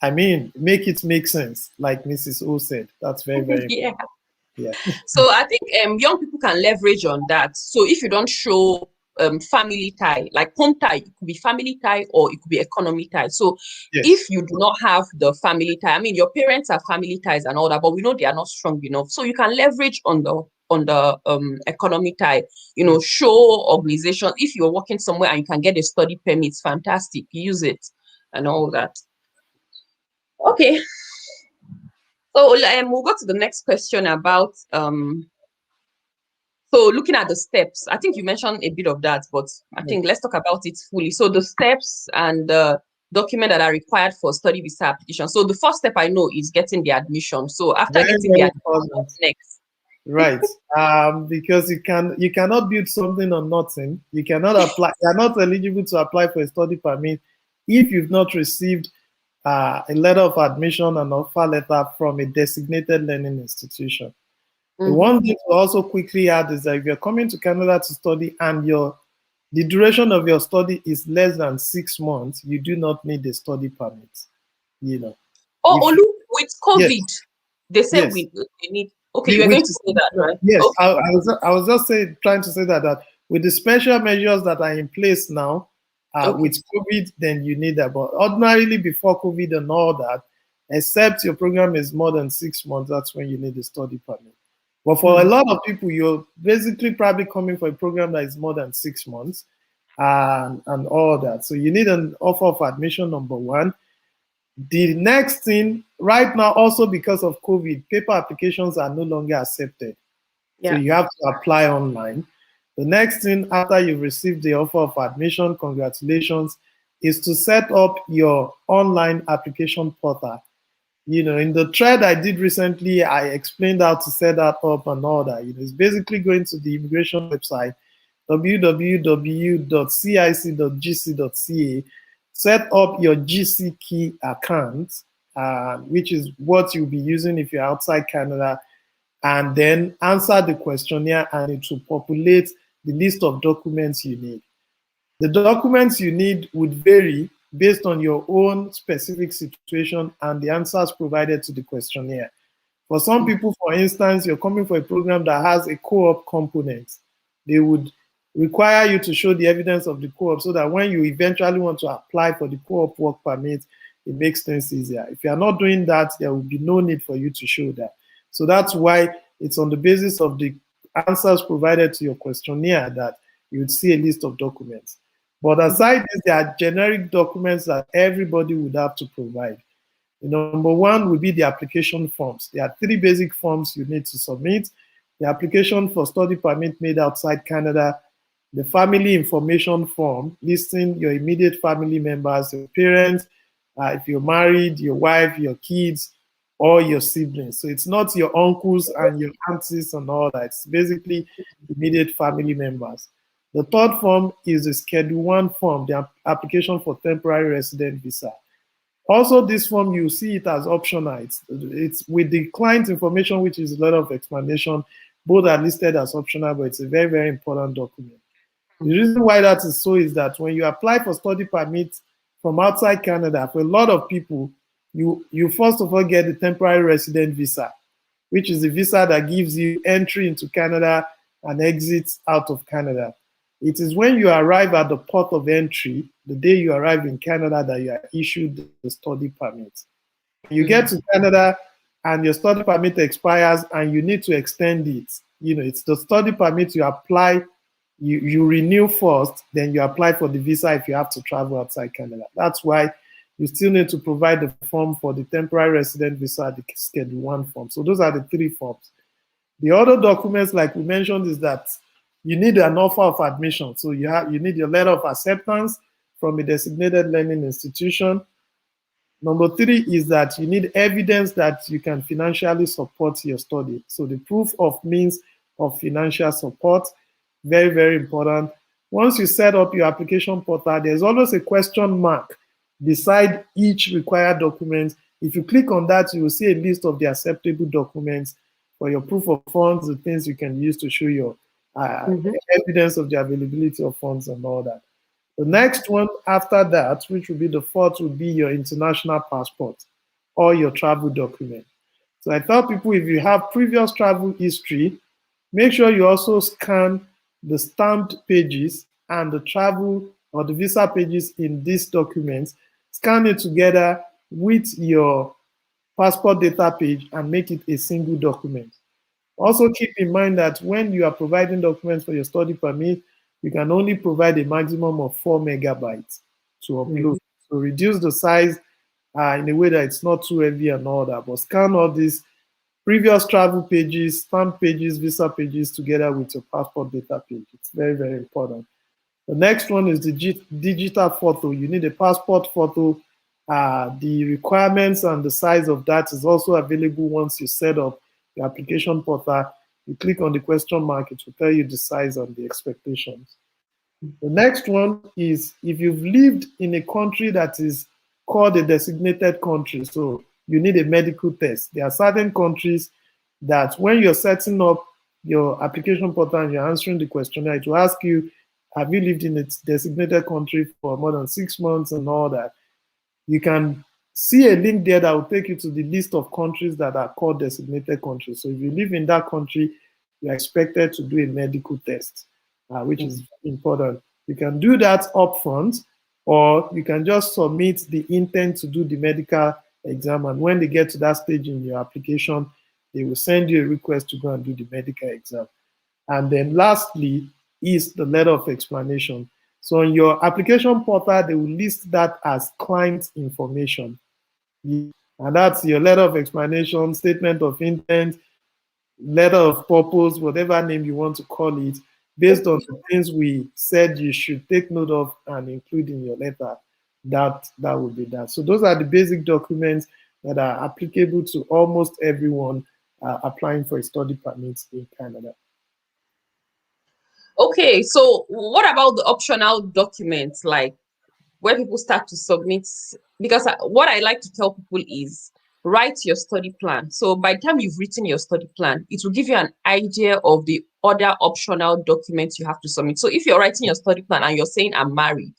I mean, make it make sense, like Mrs. O said. That's very, very yeah. Yeah. So I think young people can leverage on that. So if you don't show family tie, like home tie, it could be family tie or it could be economy tie. So if you do not have the family tie, I mean, your parents have family ties and all that, but we know they are not strong enough. So you can leverage on the economy tie, show organization. If you're working somewhere and you can get a study permit, fantastic, use it and all that. Okay. So we'll go to the next question about so looking at the steps. I think you mentioned a bit of that, but I think let's talk about it fully. So the steps and the document that are required for study visa application. So the first step I know is getting the admission. So after getting the admission, what's next? Right. Because you cannot build something on nothing. You cannot apply. You're not eligible to apply for a study permit if you've not received a letter of admission and offer letter from a designated learning institution. The one thing to also quickly add is that if you're coming to Canada to study and the duration of your study is less than 6 months, you do not need a study permit. Oh, Olu, with COVID, they say we need. Okay, you're going to say that, right? Yes, okay. I was just trying to say that with the special measures that are in place now, with COVID, then you need that. But ordinarily, before COVID and all that, except your program is more than 6 months, that's when you need a study permit. But for a lot of people, you're basically probably coming for a program that is more than 6 months and all that. So you need an offer of admission, number one. The next thing, right now, also because of COVID, paper applications are no longer accepted. So you have to apply online. The next thing, after you've received the offer of admission, congratulations, is to set up your online application portal. In the thread I did recently, I explained how to set that up and all that. It's basically going to the immigration website, www.cic.gc.ca, set up your GC key account, which is what you'll be using if you're outside Canada, and then answer the questionnaire, and it will populate the list of documents you need. The documents you need would vary based on your own specific situation and the answers provided to the questionnaire. For some people, for instance, you're coming for a program that has a co-op component. They would require you to show the evidence of the co-op so that when you eventually want to apply for the co-op work permit, it makes things easier. If you are not doing that, there will be no need for you to show that. So that's why it's on the basis of the answers provided to your questionnaire that you would see a list of documents. But aside this, there are generic documents that everybody would have to provide. The number one would be the application forms. There are 3 basic forms you need to submit. The application for study permit made outside Canada, the family information form listing your immediate family members, your parents, if you're married, your wife, your kids, or your siblings. So it's not your uncles and your aunties and all that. It's basically immediate family members. The third form is the Schedule 1 form, the application for temporary resident visa. Also, this form, you see it as optional. It's with the client information, which is a lot of explanation. Both are listed as optional, but it's a very, very important document. The reason why that is so is that when you apply for study permit from outside Canada, for a lot of people, you first of all get the temporary resident visa, which is the visa that gives you entry into Canada and exit out of Canada. It is when you arrive at the port of entry, the day you arrive in Canada, that you are issued the study permit. You get to Canada and your study permit expires and you need to extend it. It's the study permit you apply, you renew first, then you apply for the visa if you have to travel outside Canada. That's why you still need to provide the form for the temporary resident visa, the Schedule 1 form. So those are the 3 forms. The other documents, like we mentioned, is that you need an offer of admission. So you need your letter of acceptance from a designated learning institution. Number 3 is that you need evidence that you can financially support your study. So the proof of means of financial support, very, very important. Once you set up your application portal, there's always a question mark beside each required document. If you click on that, you will see a list of the acceptable documents for your proof of funds, the things you can use to show your evidence of the availability of funds and all that. The next one after that, which will be the 4th, would be your international passport or your travel document. So I tell people, if you have previous travel history, make sure you also scan the stamped pages and the travel or the visa pages in these documents, scan it together with your passport data page and make it a single document. Also keep in mind that when you are providing documents for your study permit, you can only provide a maximum of 4 megabytes to upload. So reduce the size in a way that it's not too heavy and all that, but scan all these previous travel pages, stamp pages, visa pages together with your passport data page. It's very, very important. The next one is the digital photo. You need a passport photo. The requirements and the size of that is also available once you set up the application portal. You click on the question mark, it will tell you the size and the expectations. The next one is if you've lived in a country that is called a designated country, so you need a medical test. There are certain countries that when you're setting up your application portal and you're answering the questionnaire, it will ask you, have you lived in a designated country for more than 6 months and all that? You can see a link there that will take you to the list of countries that are called designated countries. So if you live in that country, you're expected to do a medical test, which is important. You can do that upfront, or you can just submit the intent to do the medical exam. And when they get to that stage in your application, they will send you a request to go and do the medical exam. And then lastly is the letter of explanation. So on your application portal, they will list that as client information. And that's your letter of explanation, statement of intent, letter of purpose, whatever name you want to call it, based on the things we said you should take note of and include in your letter. That would be that. So those are the basic documents that are applicable to almost everyone applying for a study permit in Canada. Okay, so what about the optional documents, like where people start to submit? Because what I like to tell people is write your study plan. So by the time you've written your study plan, it will give you an idea of the other optional documents you have to submit. So if you're writing your study plan and you're saying I'm married,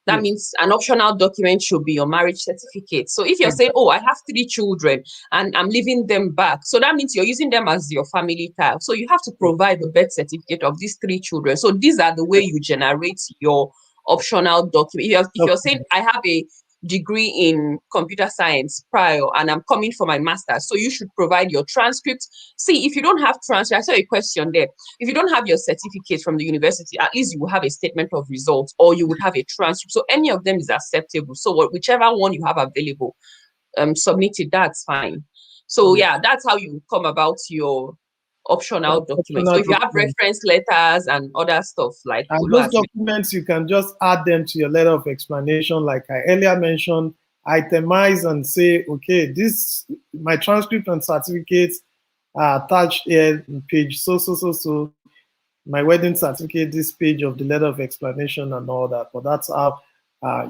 That means an optional document should be your marriage certificate. So if you're saying, oh, I have 3 children and I'm leaving them back, so that means you're using them as your family car. So you have to provide the birth certificate of these 3 children. So these are the way you generate your optional document. If you're saying, I have a degree in computer science prior and I'm coming for my master's, so you should provide your transcript. See, if you don't have transcript, I saw a question there. If you don't have your certificate from the university, at least you will have a statement of results or you would have a transcript. So any of them is acceptable. So whichever one you have available, submit it. That's fine. So yeah, that's how you come about your optional documents. So if you have reference letters and other stuff like those documents, you can just add them to your letter of explanation, like I earlier mentioned, itemize and say, okay, this my transcript and certificates are attached here in page so. My wedding certificate, this page of the letter of explanation and all that. But that's how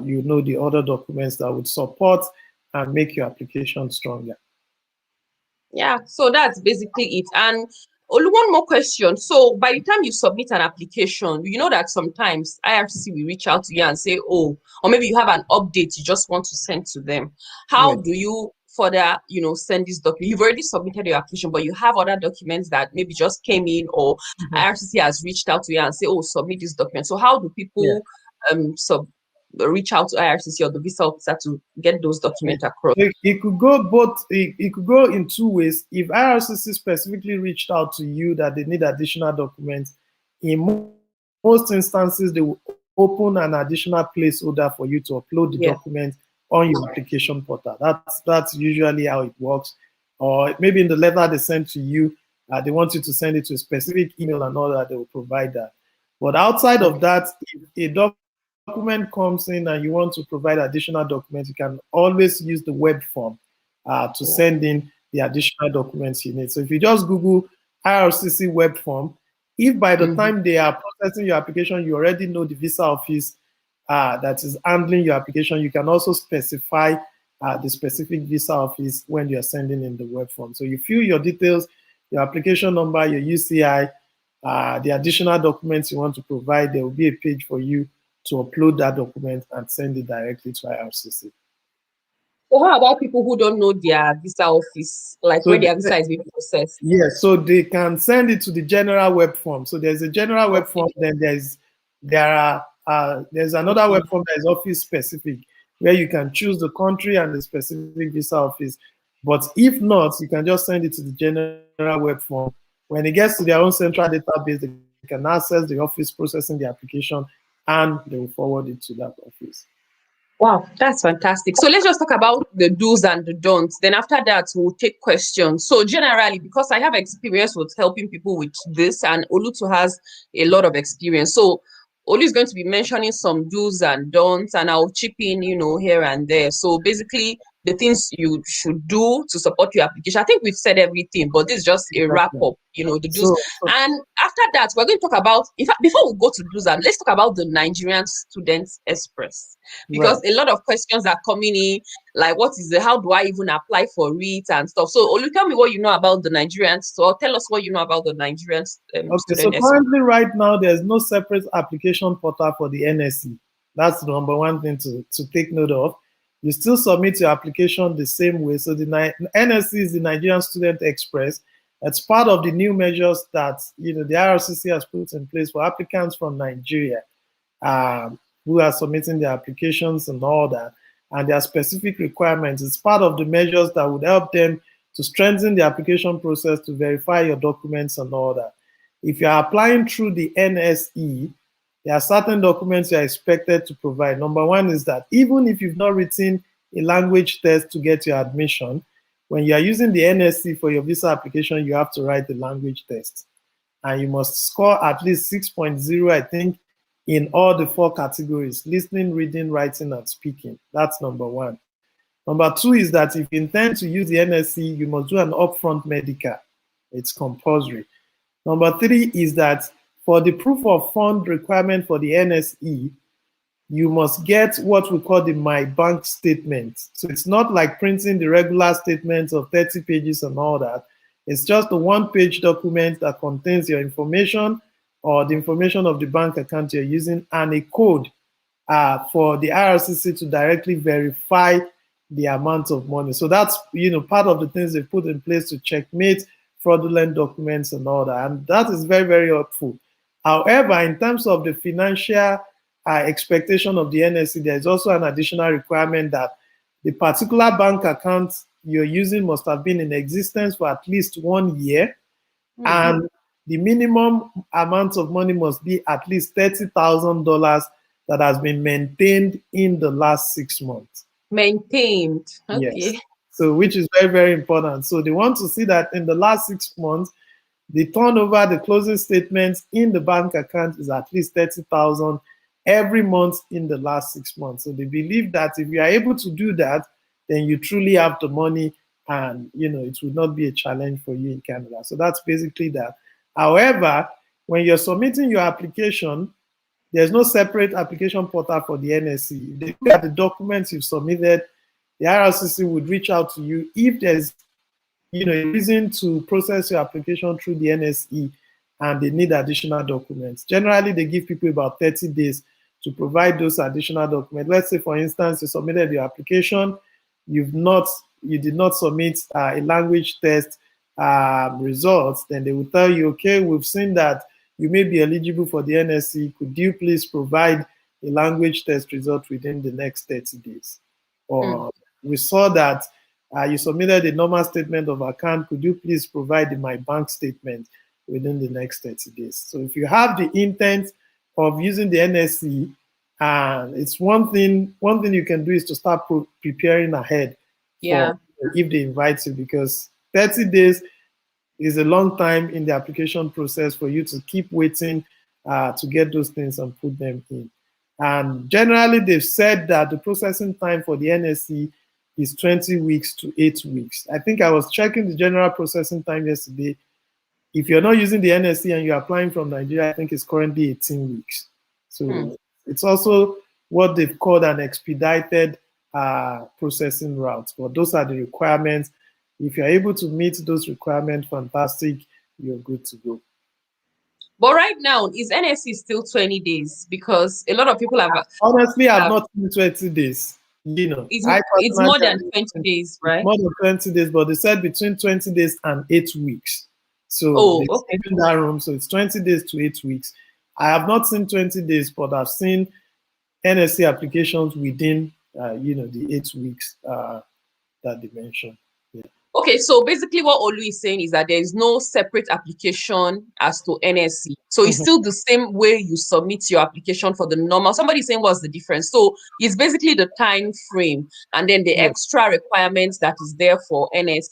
you know the other documents that would support and make your application stronger. Yeah, so that's basically it. And only one more question. So by the time you submit an application, you know that sometimes IRCC will reach out to you and say, oh, or maybe you have an update you just want to send to them. How do you further, send this document? You've already submitted your application, but you have other documents that maybe just came in, or IRCC has reached out to you and say, oh, submit this document. So how do people reach out to IRCC or the visa officer to get those documents across? It could go both. It could go in 2 ways. If IRCC specifically reached out to you that they need additional documents, in most instances they will open an additional placeholder for you to upload the document on your application portal. That's usually how it works. Or maybe in the letter they send to you, they want you to send it to a specific email and all that, they will provide that. But outside of that, if a document comes in and you want to provide additional documents, you can always use the web form to send in the additional documents you need. So if you just Google IRCC web form, if by the time they are processing your application, you already know the visa office that is handling your application, you can also specify the specific visa office when you're sending in the web form. So you fill your details, your application number, your UCI, the additional documents you want to provide. There will be a page for you to upload that document and send it directly to IRCC. So how about people who don't know their visa office, like where their visa is being processed? Yes, so they can send it to the general web form. So there's a general web form, then there's another web form that is office specific, where you can choose the country and the specific visa office. But if not, you can just send it to the general web form. When it gets to their own central database, they can access the office processing the application and they will forward it to that office. Wow, that's fantastic. So let's just talk about the do's and the don'ts. Then after that, we'll take questions. So generally, because I have experience with helping people with this, and Olutu has a lot of experience. So Olu is going to be mentioning some do's and don'ts, and I'll chip in, here and there. So basically, the things you should do to support your application. I think we've said everything, but this is just a wrap up, the do's. And after that, we're going to talk about, in fact, before we go to do's, let's talk about the Nigerian Students Express. Because a lot of questions are coming in, like what is how do I even apply for it and stuff. So Olu, tell me what you know about the Nigerians, or tell us what you know about the Nigerian Student so currently right now, there's no separate application portal for the NSE. That's the number one thing to take note of. You still submit your application the same way. So the NSE is the Nigerian Student Express. It's part of the new measures that the IRCC has put in place for applicants from Nigeria who are submitting their applications and all that. And there are specific requirements. It's part of the measures that would help them to strengthen the application process, to verify your documents and all that. If you're applying through the NSE, there are certain documents you are expected to provide. Number one is that even if you've not written a language test to get your admission, when you are using the NSC for your visa application, you have to write a language test. And you must score at least 6.0, I think, in all the 4 categories: listening, reading, writing, and speaking. That's number one. Number two is that if you intend to use the NSC, you must do an upfront medical. It's compulsory. Number three is that for the proof of fund requirement for the NSE, you must get what we call the My Bank statement. So it's not like printing the regular statements of 30 pages and all that. It's just a 1-page document that contains your information or the information of the bank account you're using and a code for the IRCC to directly verify the amount of money. So that's, part of the things they put in place to checkmate fraudulent documents and all that. And that is very, very helpful. However, in terms of the financial expectation of the NSE, there's also an additional requirement that the particular bank account you're using must have been in existence for at least 1 year, and the minimum amount of money must be at least $30,000 that has been maintained in the last 6 months. Maintained. Okay. Yes. So, which is very, very important. So they want to see that in the last 6 months, the turnover, the closing statements in the bank account is at least 30,000 every month in the last 6 months. So they believe that if you are able to do that, then you truly have the money, and it will not be a challenge for you in Canada. So that's basically that. However, when you're submitting your application, there's no separate application portal for the NSE. If they look at the documents you've submitted, the IRCC would reach out to you if there's a reason to process your application through the NSE and they need additional documents. Generally, they give people about 30 days to provide those additional documents. Let's say, for instance, you submitted your application, you did not submit a language test results, then they will tell you, okay, we've seen that you may be eligible for the NSE. Could you please provide a language test result within the next 30 days? Or we saw that you submitted a normal statement of account. Could you please provide my bank statement within the next 30 days? So if you have the intent of using the NSE, it's one thing you can do is to start preparing ahead for if they invite you, because 30 days is a long time in the application process for you to keep waiting to get those things and put them in. And generally, they've said that the processing time for the NSE is 20 weeks to 8 weeks. I think I was checking the general processing time yesterday. If you're not using the NSE and you're applying from Nigeria, I think it's currently 18 weeks. So it's also what they've called an expedited processing route. But those are the requirements. If you're able to meet those requirements, fantastic, you're good to go. But right now, is NSE still 20 days? Because a lot of people have... Honestly, I've not seen 20 days. It's more than 20 days, right? More than 20 days, but they said between 20 days and 8 weeks. So okay. In that room, so it's 20 days to 8 weeks. I have not seen 20 days, but I've seen NSE applications within, the 8 weeks that they mentioned. Yeah. Okay, so basically what Olu is saying is that there is no separate application as to NSE. So it's still the same way you submit your application for the normal. Somebody saying what's the difference? So it's basically the time frame and then the extra requirements that is there for NSE.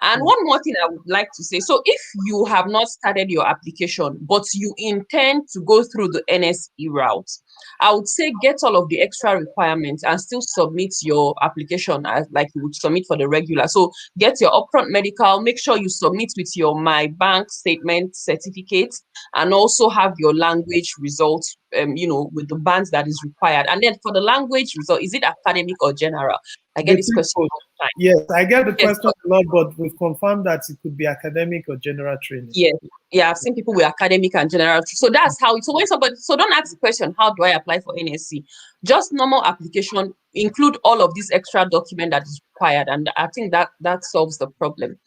And one more thing I would like to say. So if you have not started your application, but you intend to go through the NSE route, I would say get all of the extra requirements and still submit your application as like you would submit for the regular. So get your upfront medical, make sure you submit with your My Bank statement certificate, and also have your language results, with the bands that is required. And then for the language result, is it academic or general? I get this question all the time. Yes, I get the question a lot, but we've confirmed that it could be academic or general training. Yeah, I've seen people with academic and general. So that's how it. So when somebody, so don't ask the question, how do I apply for NSE? Just normal application, include all of these extra document that is required, and I think that solves the problem.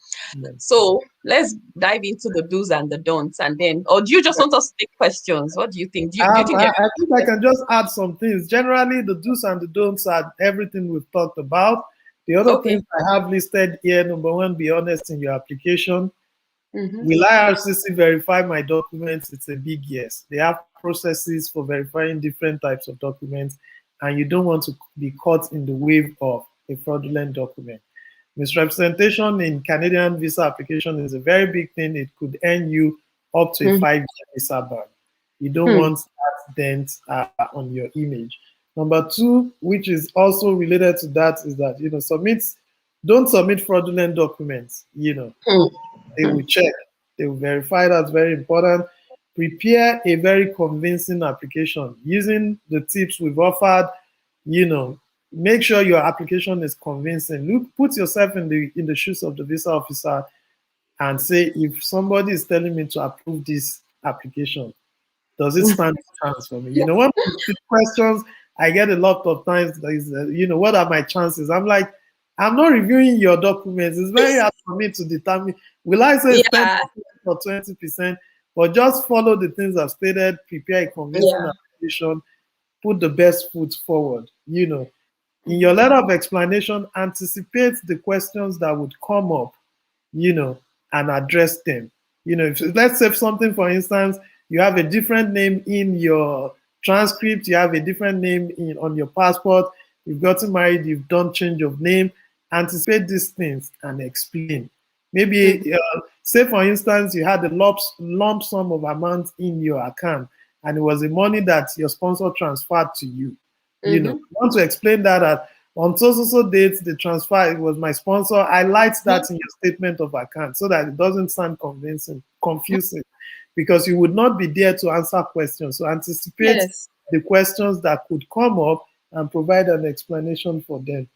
So let's dive into the do's and the don'ts, and then, or do you just want us to take questions? What do you think? Do you think I think I can just add some things. Generally, the do's and the don'ts are everything we've talked about. The other things I have listed here: number one, be honest in your application. Will IRCC verify my documents? It's a big yes. They have processes for verifying different types of documents, and you don't want to be caught in the wave of a fraudulent document. Misrepresentation in Canadian visa application is a very big thing. It could earn you up to a 5-year visa ban. You don't want that dent on your image. Number two, which is also related to that, is that don't submit fraudulent documents. They will check, they will verify. That's very important. Prepare a very convincing application using the tips we've offered. Make sure your application is convincing. Put yourself in the shoes of the visa officer and say, if somebody is telling me to approve this application, Does it stand a chance for me? You know, one of the questions I get a lot of times is, what are my chances? I'm like, I'm not reviewing your documents. It's very hard for me to determine. Will I say it's 10% Yeah. or 20%? But just follow the things I've stated, prepare a convincing Yeah. application, put the best foot forward. In your Mhm. letter of explanation, anticipate the questions that would come up, and address them. If let's say something, for instance, you have a different name in your transcript, you have a different name on your passport, you've gotten married, you've done change of name, anticipate these things and explain. Mhm. Maybe, say for instance, you had a lump sum of amount in your account, and it was the money that your sponsor transferred to you. You Mhm. want to explain that at on so date, the transfer, it was my sponsor. I light Mhm. that in your statement of account so that it doesn't sound confusing, because you would not be there to answer questions. So anticipate Yes. the questions that could come up and provide an explanation for them.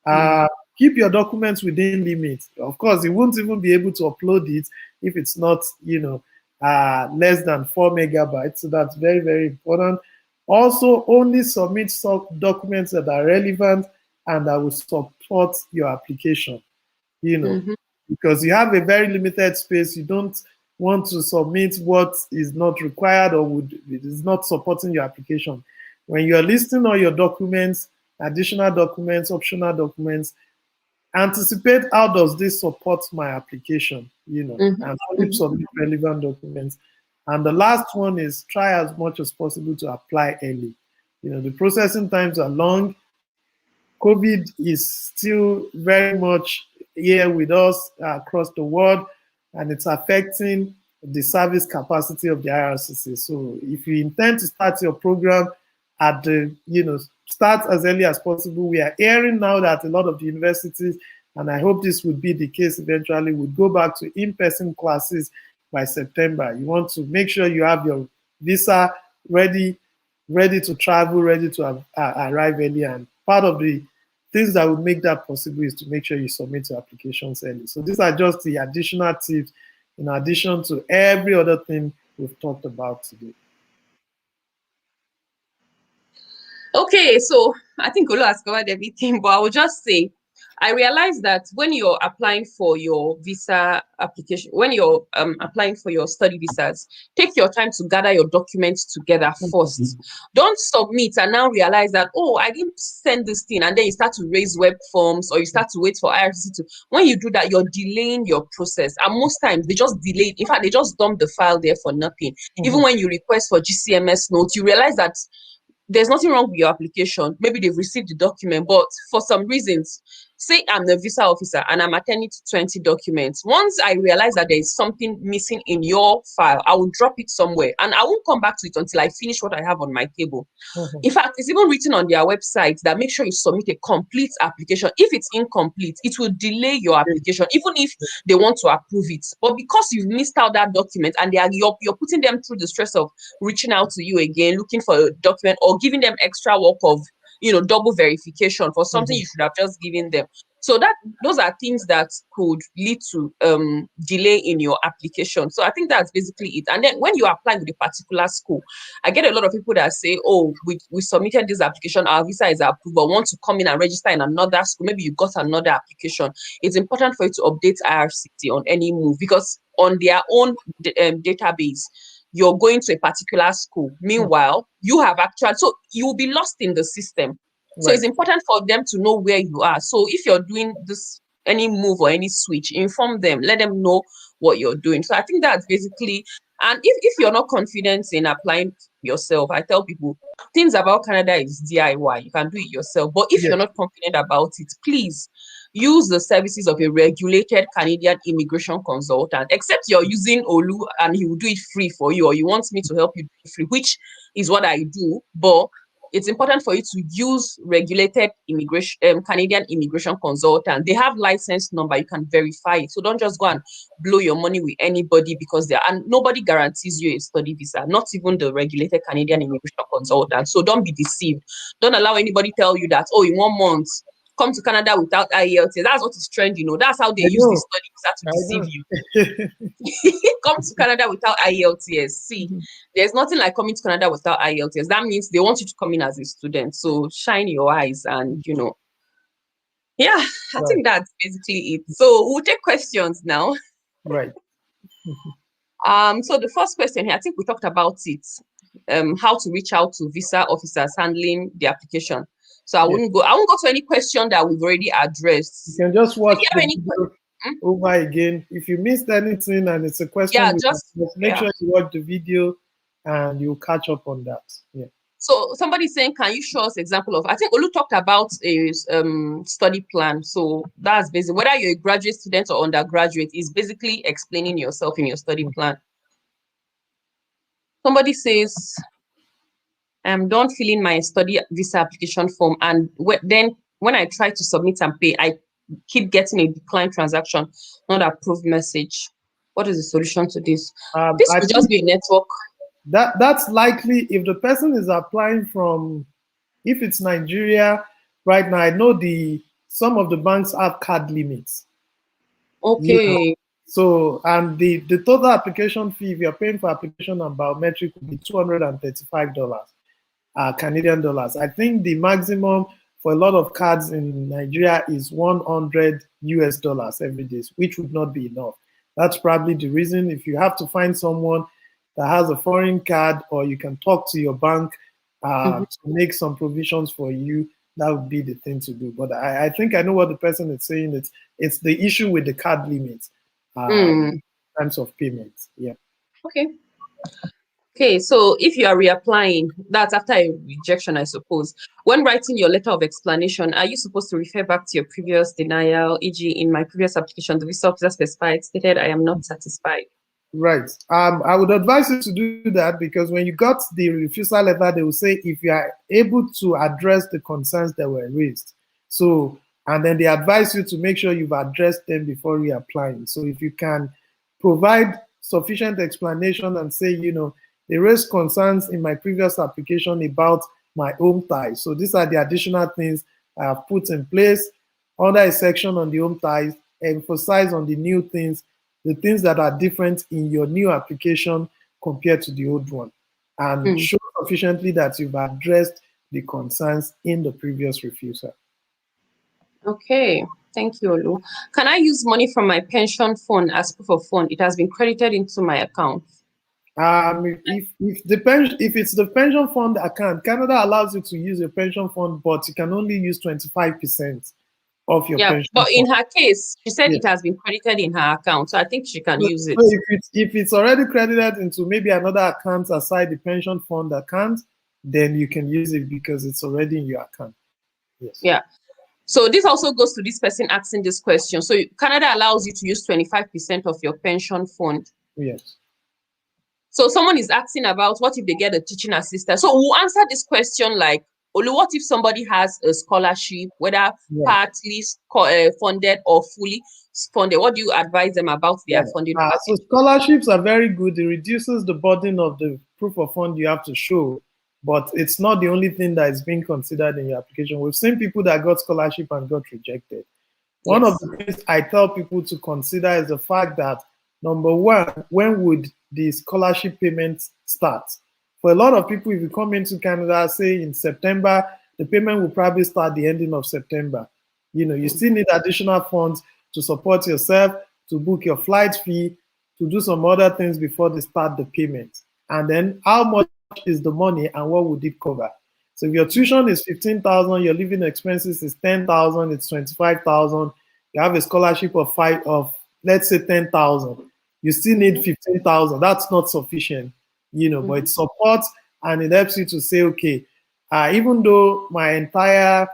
Mhm. Uh, Keep your documents within limits. Of course, you won't even be able to upload it if it's not, less than 4 MB. So that's very, very important. Also, only submit documents that are relevant and that will support your application, you know, Mhm. because you have a very limited space. You don't want to submit what is not required or it is not supporting your application. When you're listing all your documents, additional documents, optional documents, anticipate how does this support my application, Mhm. and only Mhm. submit relevant documents. And the last one is try as much as possible to apply early. The processing times are long. COVID is still very much here with us across the world, and it's affecting the service capacity of the IRCC. So if you intend to start your program start as early as possible. We are hearing now that a lot of the universities, and I hope this would be the case eventually, would go back to in-person classes by September. You want to make sure you have your visa ready to travel, ready to arrive early. And part of the things that would make that possible is to make sure you submit your applications early. So these are just the additional tips in addition to every other thing we've talked about today. Okay, so I think Olu has covered everything, but I will just say, I realized that when you're applying for your visa application, when you're applying for your study visas, take your time to gather your documents together first. Don't submit and now realize that, oh, I didn't send this thing, and then you start to raise web forms or you start to wait for IRCC to. When you do that, you're delaying your process, and most times they just delay. In fact, they just dump the file there for nothing. Even Mhm. when you request for GCMS notes, you realize that there's nothing wrong with your application. Maybe they've received the document, but for some reasons, say I'm the visa officer and I'm attending to 20 documents. Once I realize that there is something missing in your file, I will drop it somewhere and I won't come back to it until I finish what I have on my table. Mhm. In fact, it's even written on their website that make sure you submit a complete application. If it's incomplete, it will delay your application, even if they want to approve it. But because you've missed out that document and you're putting them through the stress of reaching out to you again, looking for a document or giving them extra work of double verification for something Mhm. you should have just given them. So that those are things that could lead to delay in your application. So I think that's basically it. And then when you apply with a particular school, I get a lot of people that say, oh, we submitted this application, our visa is approved, but want to come in and register in another school. Maybe you got another application. It's important for you to update IRCT on any move, because on their own database, you're going to a particular school. Meanwhile, you have actually, so you will be lost in the system. So it's Right. important for them to know where you are. So if you're doing this, any move or any switch, inform them, let them know what you're doing. So I think that's basically, and if you're not confident in applying yourself, I tell people things about Canada is DIY. You can do it yourself. But if Yes. you're not confident about it, please use the services of a regulated Canadian immigration consultant, except you're using Olu and he will do it free for you, or you want me to help you do it free, which is what I do. But it's important for you to use regulated immigration Canadian immigration consultant. They have license number, you can verify it. So don't just go and blow your money with anybody, because and nobody guarantees you a study visa, not even the regulated Canadian immigration consultant. So don't be deceived. Don't allow anybody tell you that, oh, in 1 month come to Canada without IELTS. That's what is trend, That's how they use the study visa to deceive you. Come to Canada without IELTS. See, there's nothing like coming to Canada without IELTS. That means they want you to come in as a student. So shine your eyes and, yeah, I think that's basically it. So we'll take questions now. Right. So the first question here, I think we talked about it. How to reach out to visa officers handling the application. So I won't go to any question that we've already addressed. You can just watch the video over again. If you missed anything and it's a question, just make sure you watch the video and you'll catch up on that. Yeah. So somebody's saying, can you show us example of, I think Olu talked about a study plan. So that's basically, whether you're a graduate student or undergraduate, is basically explaining yourself in your study plan. Somebody says, I'm done filling my study visa application form, and then when I try to submit and pay, I keep getting a declined transaction, not approved message. What is the solution to this? This could just be a network. That's likely if the person is applying from, if it's Nigeria right now, I know some of the banks have card limits. Okay. So, and the total application fee, if you're paying for application and biometric, would be $235 Canadian dollars. I think the maximum for a lot of cards in Nigeria is $100 US every day, which would not be enough. That's probably the reason. If you have to find someone that has a foreign card, or you can talk to your bank to make some provisions for you, that would be the thing to do. But I think I know what the person is saying. It's the issue with the card limits in terms of payments. Yeah. Okay, so if you are reapplying, that's after a rejection, I suppose. When writing your letter of explanation, are you supposed to refer back to your previous denial, e.g., in my previous application, the visa officer specified, stated I am not satisfied? Right. I would advise you to do that, because when you got the refusal letter, they will say if you are able to address the concerns that were raised. So, and then they advise you to make sure you've addressed them before reapplying. So if you can provide sufficient explanation and say, they raised concerns in my previous application about my home ties. So these are the additional things I have put in place under a section on the home ties, emphasize on the new things, the things that are different in your new application compared to the old one, and show sufficiently that you've addressed the concerns in the previous refusal. Okay, thank you, Olu. Can I use money from my pension fund as proof of fund? It has been credited into my account. If it's the pension fund account, Canada allows you to use your pension fund, but you can only use 25% of your pension but fund. in her case, she said it has been credited in her account, so I think she can use it. So if it's already credited into maybe another account aside the pension fund account, then you can use it because it's already in your account. Yes. Yeah. So this also goes to this person asking this question. So Canada allows you to use 25% of your pension fund. Yes. So someone is asking about what if they get a teaching assistant. So we'll answer this question like, Olu, what if somebody has a scholarship, whether partly funded or fully funded? What do you advise them about their funding? So scholarships are very good. It reduces the burden of the proof of fund you have to show, but it's not the only thing that is being considered in your application. We've seen people that got scholarship and got rejected. One of the things I tell people to consider is the fact that, number one, when would the scholarship payments start? For a lot of people, if you come into Canada, say in September, the payment will probably start the ending of September. You still need additional funds to support yourself, to book your flight fee, to do some other things before they start the payment. And then how much is the money and what would it cover? So if your tuition is 15,000, your living expenses is 10,000, it's 25,000. You have a scholarship of let's say 10,000. You still need 15,000. That's not sufficient, but it supports and it helps you to say, okay, even though my entire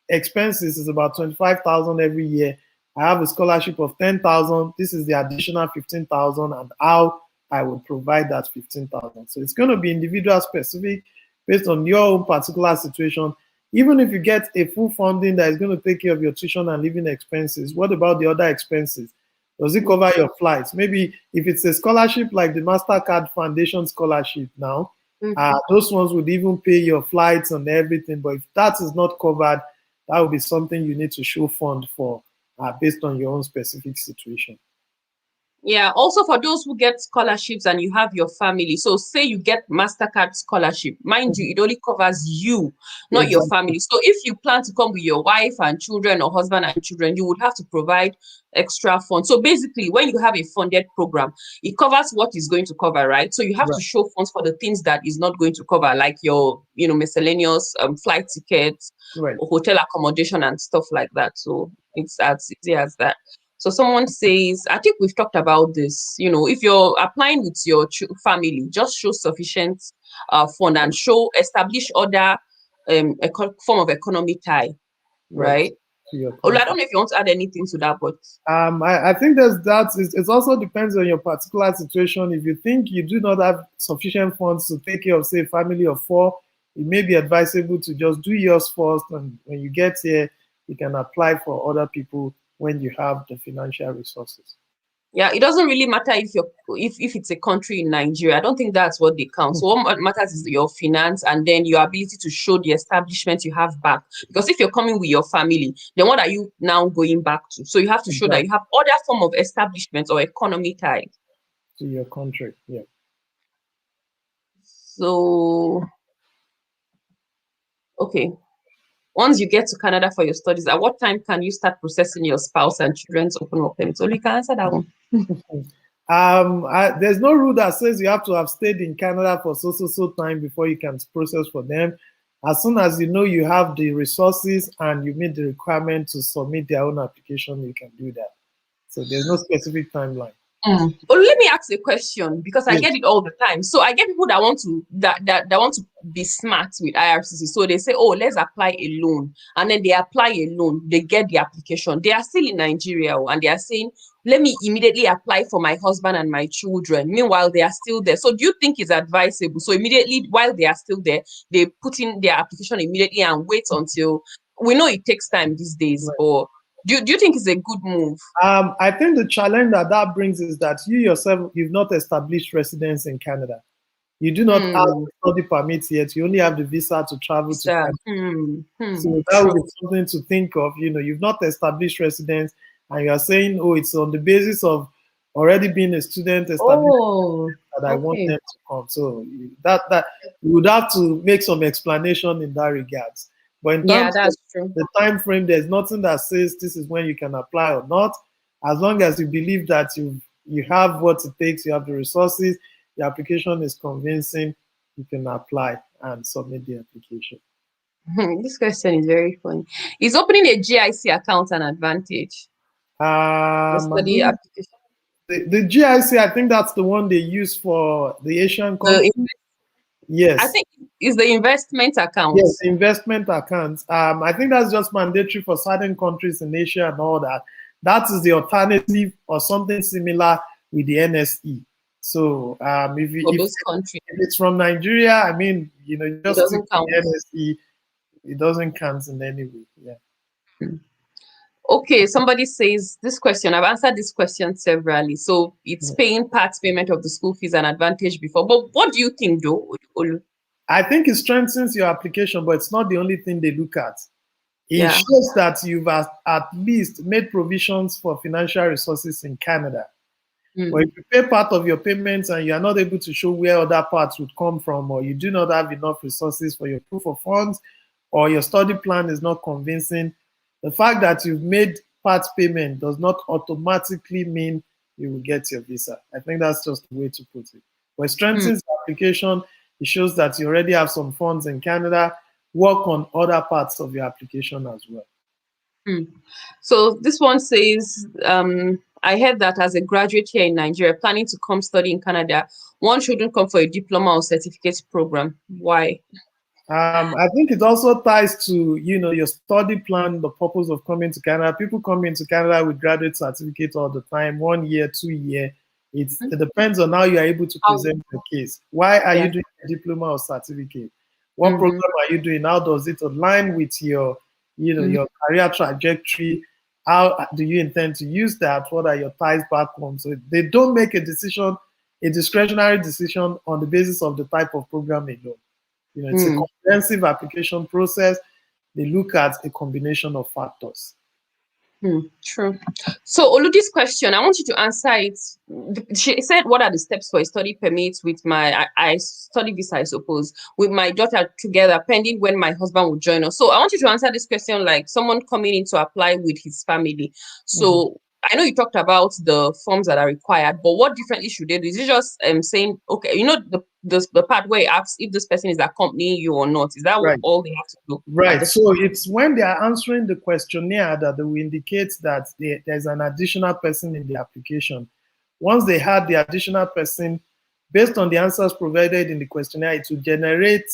expenses is about 25,000 every year, I have a scholarship of 10,000. This is the additional 15,000 and how I would provide that 15,000. So it's going to be individual specific based on your own particular situation. Even if you get a full funding that is going to take care of your tuition and living expenses, what about the other expenses? Does it cover your flights? Maybe if it's a scholarship like the MasterCard Foundation scholarship now, those ones would even pay your flights and everything. But if that is not covered, that will be something you need to show fund for based on your own specific situation. Yeah, also for those who get scholarships and you have your family. So say you get MasterCard scholarship, mind you, it only covers you, not your Exactly. family. So if you plan to come with your wife and children or husband and children, you would have to provide extra funds. So basically, when you have a funded program, it covers what is going to cover, right? So you have Right. to show funds for the things that is not going to cover, like your, miscellaneous flight tickets, Right. hotel accommodation and stuff like that. So it's as easy as that. So someone says, I think we've talked about this. If you're applying with your family, just show sufficient fund and establish other form of economic tie, Right. right? To your Well, I country. don't know if you want to add anything to that, but I think there's that. It also depends on your particular situation. If you think you do not have sufficient funds to take care of, say, a family of 4, it may be advisable to just do yours first. And when you get here, you can apply for other people when you have the financial resources. yeah, it doesn't really matter if it's a country in Nigeria. I don't think that's what they count. So what matters is your finance and then your ability to show the establishment you have back. Because if you're coming with your family, then what are you now going back to? So you have to show that Exactly. you have other form of establishment or economy ties. To your country. Yeah. So, okay. Once you get to Canada for your studies, at what time can you start processing your spouse and children's open work permit? So you can answer that one. There's no rule that says you have to have stayed in Canada for so time before you can process for them. As soon as you know you have the resources and you meet the requirement to submit their own application, you can do that. So there's no specific timeline. But let me ask a question because I Yes. get it all the time. So I get people that want to that want to be smart with IRCC. So they say, "Oh, let's apply a loan," and then they apply a loan. They get the application. They are still in Nigeria, and they are saying, "Let me immediately apply for my husband and my children." Meanwhile, they are still there. So do you think it's advisable? So immediately, while they are still there, they put in their application immediately and wait until we know it takes time these days, Right. but do you think it's a good move? I think the challenge that brings is that you yourself, you've not established residence in Canada. You do not have the study permit yet. You only have the visa to travel to Canada. So that would True. be something to think of. You've not established residence, and you are saying, "Oh, it's on the basis of already being a student established Oh, that I want okay. them to come." So that you would have to make some explanation in that regards. But in Yeah, terms of that's true. the time frame, there's nothing that says this is when you can apply or not. As long as you believe that you have what it takes, you have the resources, the application is convincing, you can apply and submit the application. This question is very funny. Is opening a GIC account an advantage? The I study think application. the GIC, I think that's the one they use for the Asian country. I Yes. think is the investment account. Yes, investment accounts. I think that's just mandatory for certain countries in Asia and all that. That is the alternative or something similar with the NSE. So For those countries. if it's from Nigeria, I mean, It just stick doesn't to count. the NSE. It doesn't count in any way. Yeah. Okay, somebody says this question. I've answered this question severally. So it's Yeah. paying part payment of the school fees an advantage before. But what do you think, though, Olu? I think it strengthens your application, but it's not the only thing they look at. It Yeah. shows that you've at least made provisions for financial resources in Canada. But if you pay part of your payments and you are not able to show where other parts would come from, or you do not have enough resources for your proof of funds, or your study plan is not convincing, the fact that you've made part payment does not automatically mean you will get your visa. I think that's just the way to put it. But it strengthens the application. It shows that you already have some funds in Canada. Work on other parts of your application as well. So this one says, I heard that as a graduate here in Nigeria, planning to come study in Canada, one shouldn't come for a diploma or certificate program. Why? I think it also ties to your study plan, the purpose of coming to Canada. People come into Canada with graduate certificates all the time, 1 year, 2 year. It depends on how you are able to present the case. Why are you doing a diploma or certificate? What program are you doing? How does it align with your your career trajectory? How do you intend to use that? What are your ties back home? So they don't make a decision, a discretionary decision on the basis of the type of program alone. It's a comprehensive application process. they look at a combination of factors. True. So, Olu, this question, I want you to answer it. She said, what are the steps for a study permit with I study visa, I suppose, with my daughter together, pending when my husband will join us. So I want you to answer this question like someone coming in to apply with his family. So I know you talked about the forms that are required, but what differently should they do? Is it just saying, okay, you know, the part where it asks if this person is accompanying you or not? Is that Right. all they have to do? Right. So it's when they are answering the questionnaire that they will indicate that there's an additional person in the application. Once they have the additional person, based on the answers provided in the questionnaire, it will generate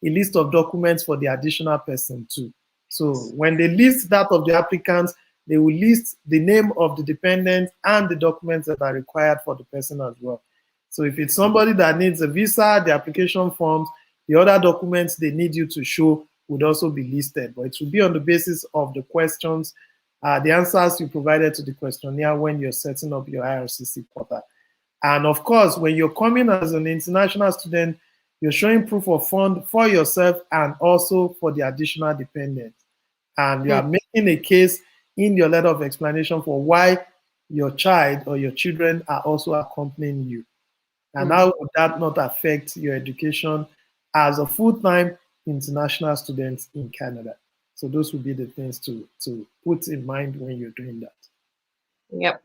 a list of documents for the additional person too. So when they list that of the applicants, they will list the name of the dependent and the documents that are required for the person as well. So if it's somebody that needs a visa, the application forms, the other documents they need you to show would also be listed, but it will be on the basis of the questions, the answers you provided to the questionnaire when you're setting up your IRCC portal. And of course, when you're coming as an international student, you're showing proof of fund for yourself and also for the additional dependent. And you are making a case in your letter of explanation for why your child or your children are also accompanying you. And how would that not affect your education as a full-time international student in Canada? So those would be the things to put in mind when you're doing that. Yep.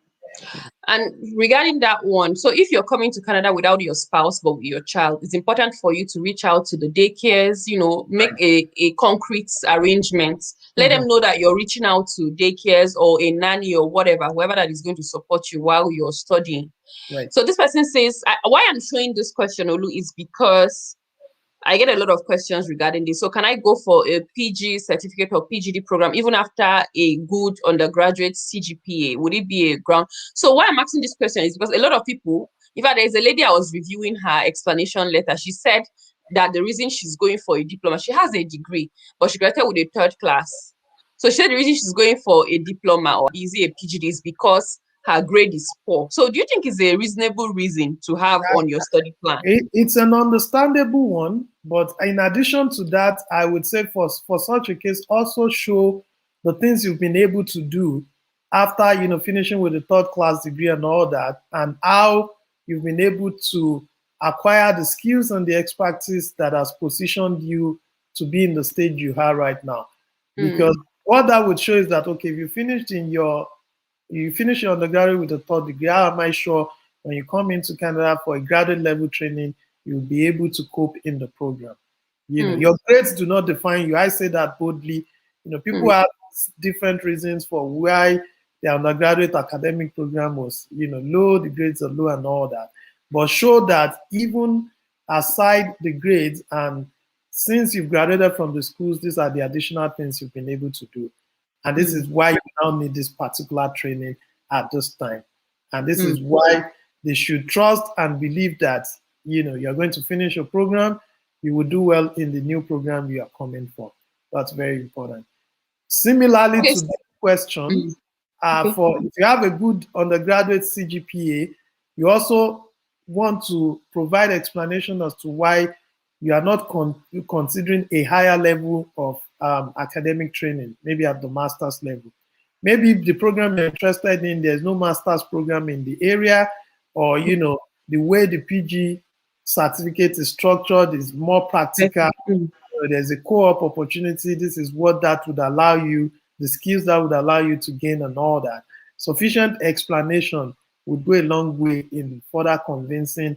And regarding that one, so if you're coming to Canada without your spouse but with your child, it's important for you to reach out to the daycares, you know, make a concrete arrangement. Let them know that you're reaching out to daycares or a nanny or whatever, whoever that is going to support you while you're studying. Right. So this person says, why I'm showing this question, Olu, is because I get a lot of questions regarding this. So can I go for a PG certificate or PGD program even after a good undergraduate CGPA? Would it be a ground? So why I'm asking this question is because a lot of people, in fact, there's a lady I was reviewing her explanation letter. She said that the reason she's going for a diploma, she has a degree, but she graduated with a third class. So she said the reason she's going for a diploma or easy a PGD is because her grade is poor. So do you think it's a reasonable reason to have on your study plan? It's an understandable one, but in addition to that, I would say for such a case, also show the things you've been able to do after finishing with the third class degree and all that, and how you've been able to acquire the skills and the expertise that has positioned you to be in the stage you are right now. Because what that would show is that, okay, if you finish your undergraduate with a third degree, how am I sure when you come into Canada for a graduate level training, you'll be able to cope in the program? Your grades do not define you. I say that boldly. People have different reasons for why the undergraduate academic program was, low, the grades are low and all that. But show that even aside the grades, and since you've graduated from the schools, these are the additional things you've been able to do. And this is why you now need this particular training at this time. And this is why they should trust and believe that, you're going to finish your program, you will do well in the new program you are coming for. That's very important. Similarly to this question, if you have a good undergraduate CGPA, you also want to provide explanation as to why you are not considering a higher level of academic training, maybe at the master's level. Maybe the program you're interested in, there's no master's program in the area, or, the way the PG certificate is structured is more practical. There's a co-op opportunity. This is what that would allow you, the skills that would allow you to gain and all that. Sufficient explanation would go a long way in further convincing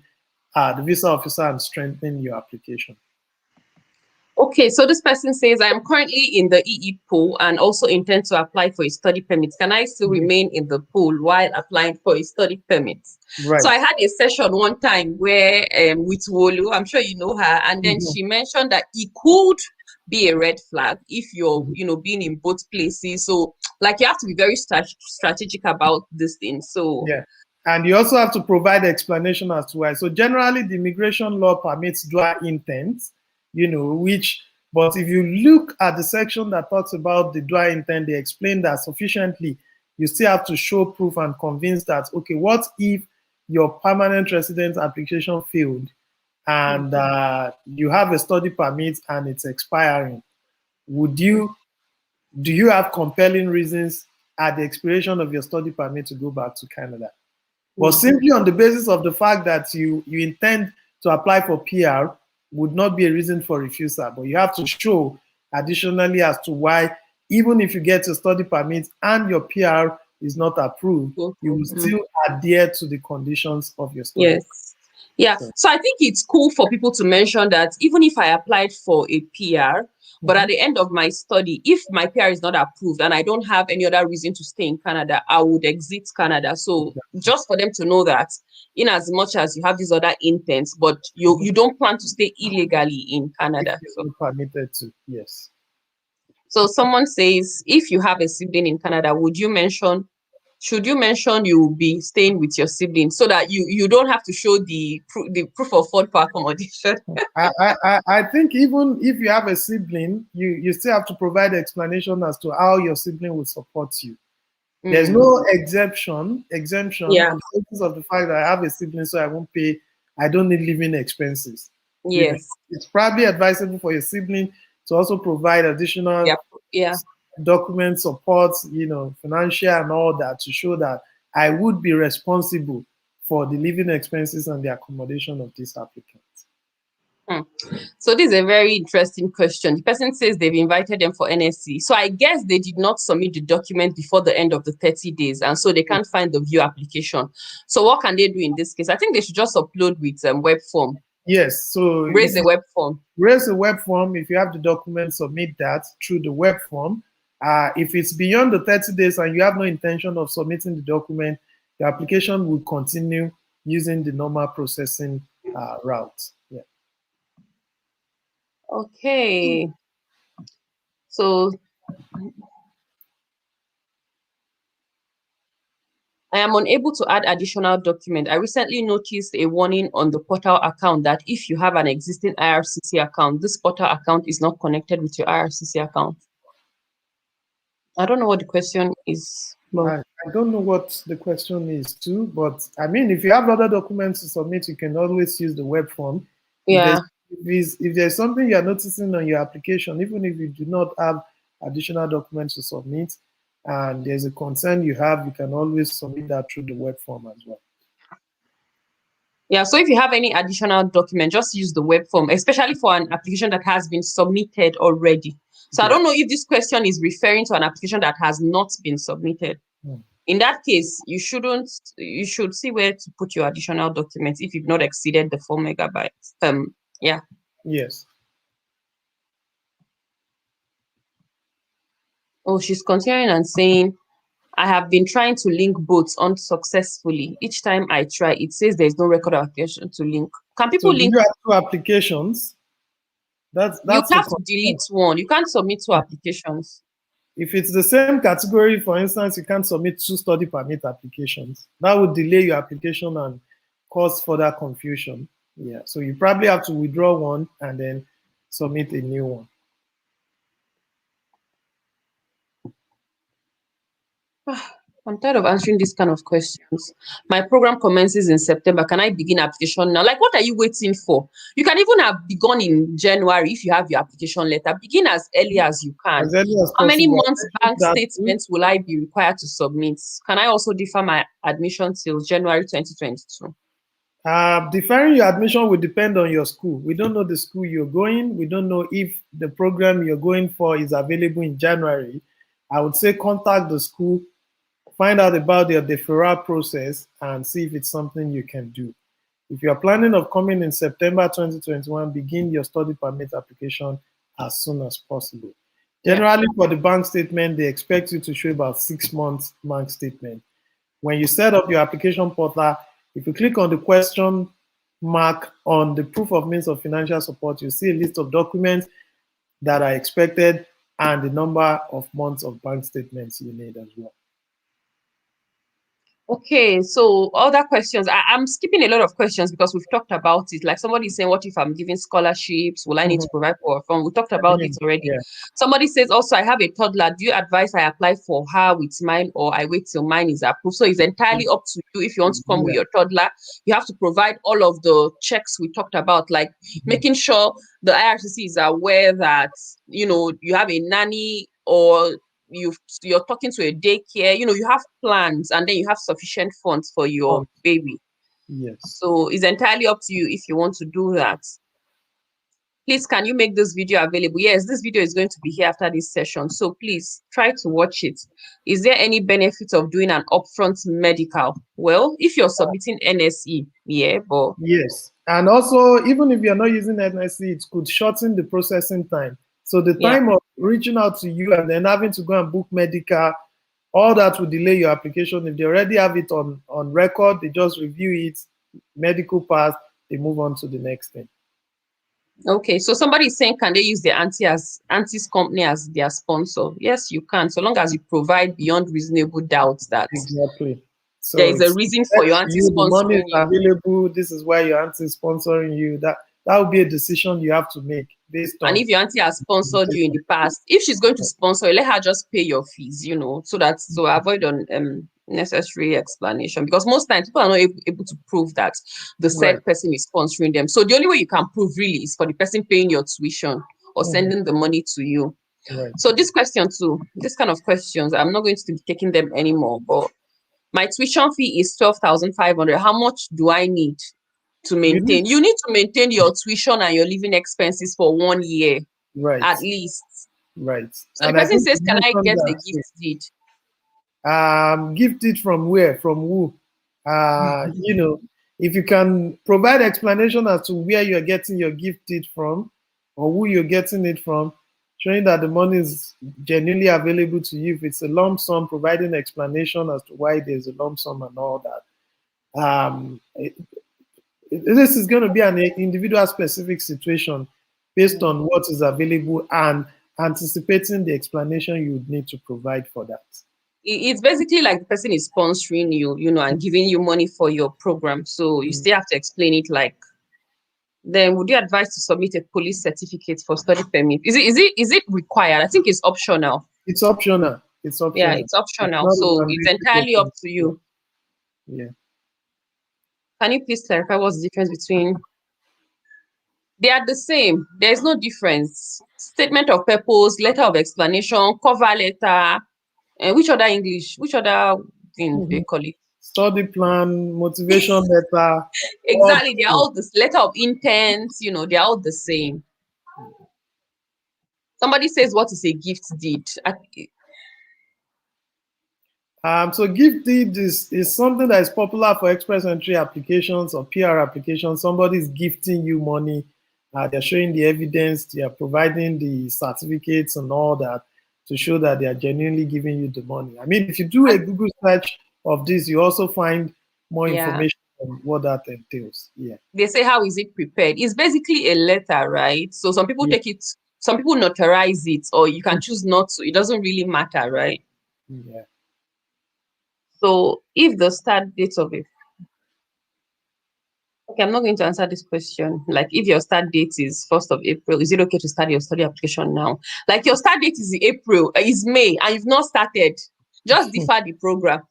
the visa officer and strengthening your application. Okay, so this person says, I am currently in the EE pool and also intend to apply for a study permit. Can I still remain in the pool while applying for a study permit? Right. So I had a session one time where with Wolu, I'm sure you know her, and then she mentioned that it could be a red flag if you're, being in both places. So like you have to be very strategic about this thing. So yeah. And you also have to provide explanation as to why. So generally the immigration law permits dual intent, but if you look at the section that talks about the dual intent, they explain that sufficiently. You still have to show proof and convince that, okay, what if your permanent residence application failed and you have a study permit and it's expiring? Would you do you have compelling reasons at the expiration of your study permit to go back to Canada? But simply on the basis of the fact that you intend to apply for PR would not be a reason for refusal. But you have to show additionally as to why, even if you get a study permit and your PR is not approved, you will still adhere to the conditions of your study. Yes. Yeah. So I think it's cool for people to mention that even if I applied for a PR, but at the end of my study, if my PR is not approved and I don't have any other reason to stay in Canada, I would exit Canada. So just for them to know that, in as much as you have these other intents, but you don't plan to stay illegally in Canada. So permitted to, yes. So someone says, if you have a sibling in Canada, should you mention you will be staying with your sibling so that you don't have to show the proof of fund for accommodation? I think even if you have a sibling, you still have to provide explanation as to how your sibling will support you. There's no exemption on the basis of the fact that I have a sibling, so I don't need living expenses. Yes. It's probably advisable for your sibling to also provide additional document support, financial and all that, to show that I would be responsible for the living expenses and the accommodation of these applicants. So this is a very interesting question. The person says they've invited them for NSC. So I guess they did not submit the document before the end of the 30 days. And so they can't find the view application. So what can they do in this case? I think they should just upload with web form. Yes. So raise a web form. Raise a web form. If you have the document, submit that through the web form. If it's beyond the 30 days and you have no intention of submitting the document, the application will continue using the normal processing route. Yeah. Okay. So I am unable to add additional document. I recently noticed a warning on the portal account that if you have an existing IRCC account, this portal account is not connected with your IRCC account. I don't know what the question is. I don't know what the question is too, but I mean, if you have other documents to submit, you can always use the web form. Yeah. If there's something you're noticing on your application, even if you do not have additional documents to submit, and there's a concern you have, you can always submit that through the web form as well. Yeah, so if you have any additional document, just use the web form, especially for an application that has been submitted already. So I don't know if this question is referring to an application that has not been submitted. In that case, you should see where to put your additional documents if you've not exceeded the 4 megabytes. Yeah. Yes. Oh, she's continuing and saying, I have been trying to link both unsuccessfully. Each time I try, it says there's no record of application to link. Can people link? You have 2 applications. That's you have to delete one. You can't submit 2 applications. If it's the same category, for instance, you can't submit 2 study permit applications. That would delay your application and cause further confusion. Yeah, so you probably have to withdraw one and then submit a new one. I'm tired of answering these kind of questions. My program commences in September. Can I begin application now? Like, what are you waiting for? You can even have begun in January if you have your application letter. Begin as early as you can. As early as How many possible. months bank statements will I be required to submit? Can I also defer my admission till January 2022? Deferring your admission will depend on your school. We don't know the school you're going. We don't know if the program you're going for is available in January. I would say contact the school, find out about their deferral process, and see if it's something you can do. If you're planning of coming in September 2021, begin your study permit application as soon as possible. Generally, for the bank statement, they expect you to show about 6 months bank statement. When you set up your application portal, if you click on the question mark on the proof of means of financial support, you see a list of documents that are expected and the number of months of bank statements you need as well. Okay, so other questions. I'm skipping a lot of questions because we've talked about it. Like somebody saying, what if I'm giving scholarships? Will I need to provide for a fund? We talked about it already. Yeah. Somebody says also, I have a toddler. Do you advise I apply for her with mine or I wait till mine is approved? So it's entirely up to you. If you want to come with your toddler, you have to provide all of the checks we talked about, like making sure the IRCC is aware that, you know, you have a nanny or you're talking to a daycare, you have plans, and then you have sufficient funds for your baby. Yes. So it's entirely up to you if you want to do that. Please, can you make this video available? Yes, this video is going to be here after this session. So please try to watch it. Is there any benefit of doing an upfront medical? Well, if you're submitting NSE, yeah, but... Yes. And also, even if you're not using NSE, it could shorten the processing time. So the time of reaching out to you and then having to go and book medical, all that will delay your application. If they already have it on record, they just review it, medical pass, they move on to the next thing. Okay, so somebody is saying, can they use the auntie's company as their sponsor? Yes, you can, so long as you provide beyond reasonable doubt that exactly. So there is a reason for your auntie sponsoring the money is you. available. This is why your auntie is sponsoring you. That would be a decision you have to make based on. And if your auntie has sponsored you in the past, if she's going to sponsor you, let her just pay your fees, so avoid unnecessary explanation, because most times people are not able to prove that the said person is sponsoring them. So the only way you can prove really is for the person paying your tuition or sending the money to you. So this question too, this kind of questions, I'm not going to be taking them anymore, but my tuition fee is 12,500. How much do I need to maintain? You need to maintain your tuition and your living expenses for 1 year, at least. Right. So the person says, can I get a gift deed? Gift deed from where? From who? If you can provide explanation as to where you're getting your gift deed from or who you're getting it from, showing that the money is genuinely available to you. If it's a lump sum, providing explanation as to why there's a lump sum and all that. This is going to be an individual specific situation based on what is available and anticipating the explanation you would need to provide for that. It's basically like the person is sponsoring you, and giving you money for your program. So you still have to explain it like. Then would you advise to submit a police certificate for study permit? Is it required? I think it's optional. It's optional. It's optional. Yeah, it's optional. So it's entirely up to you. Yeah. Can you please clarify what's the difference between? They are the same. There's no difference. Statement of purpose, letter of explanation, cover letter, and which other thing they call it? Study plan, motivation letter. Exactly. They're all the letter of intent, they're all the same. Somebody says, what is a gift deed? So gift deed is something that is popular for express entry applications or PR applications. Somebody is gifting you money. They're showing the evidence. They are providing the certificates and all that to show that they are genuinely giving you the money. I mean, if you do a Google search of this, you also find more information on what that entails. Yeah. They say, how is it prepared? It's basically a letter, right? So some people take it, some people notarize it, or you can choose not to. It doesn't really matter, right? Yeah. So if the start date of it, okay, I'm not going to answer this question. Like, if your start date is 1st of April, is it okay to start your study application now? Like, your start date is April, is May, and you've not started. Just defer the program.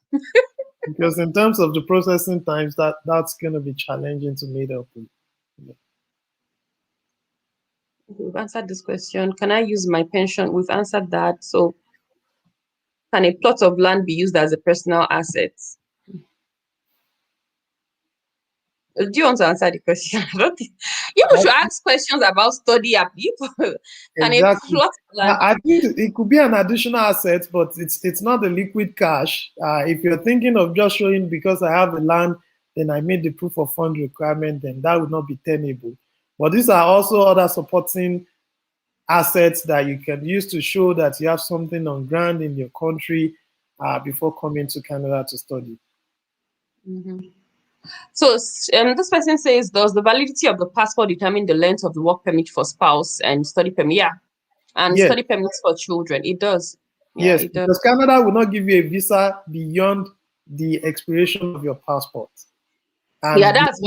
Because in terms of the processing times, that's going to be challenging to meet up with. Yeah. We've answered this question. Can I use my pension? We've answered that. So, can a plot of land be used as a personal asset? Do you want to answer the question? I don't think you should ask questions about study app. Exactly. I think it could be an additional asset, but it's not a liquid cash. If you're thinking of just showing because I have the land, then I made the proof of fund requirement, then that would not be tenable. But these are also other supporting assets that you can use to show that you have something on ground in your country before coming to Canada to study. So this person says, does the validity of the passport determine the length of the work permit for spouse and study permit? Yeah. And study permits for children. It does. Yeah, yes, because Canada will not give you a visa beyond the expiration of your passport. And that's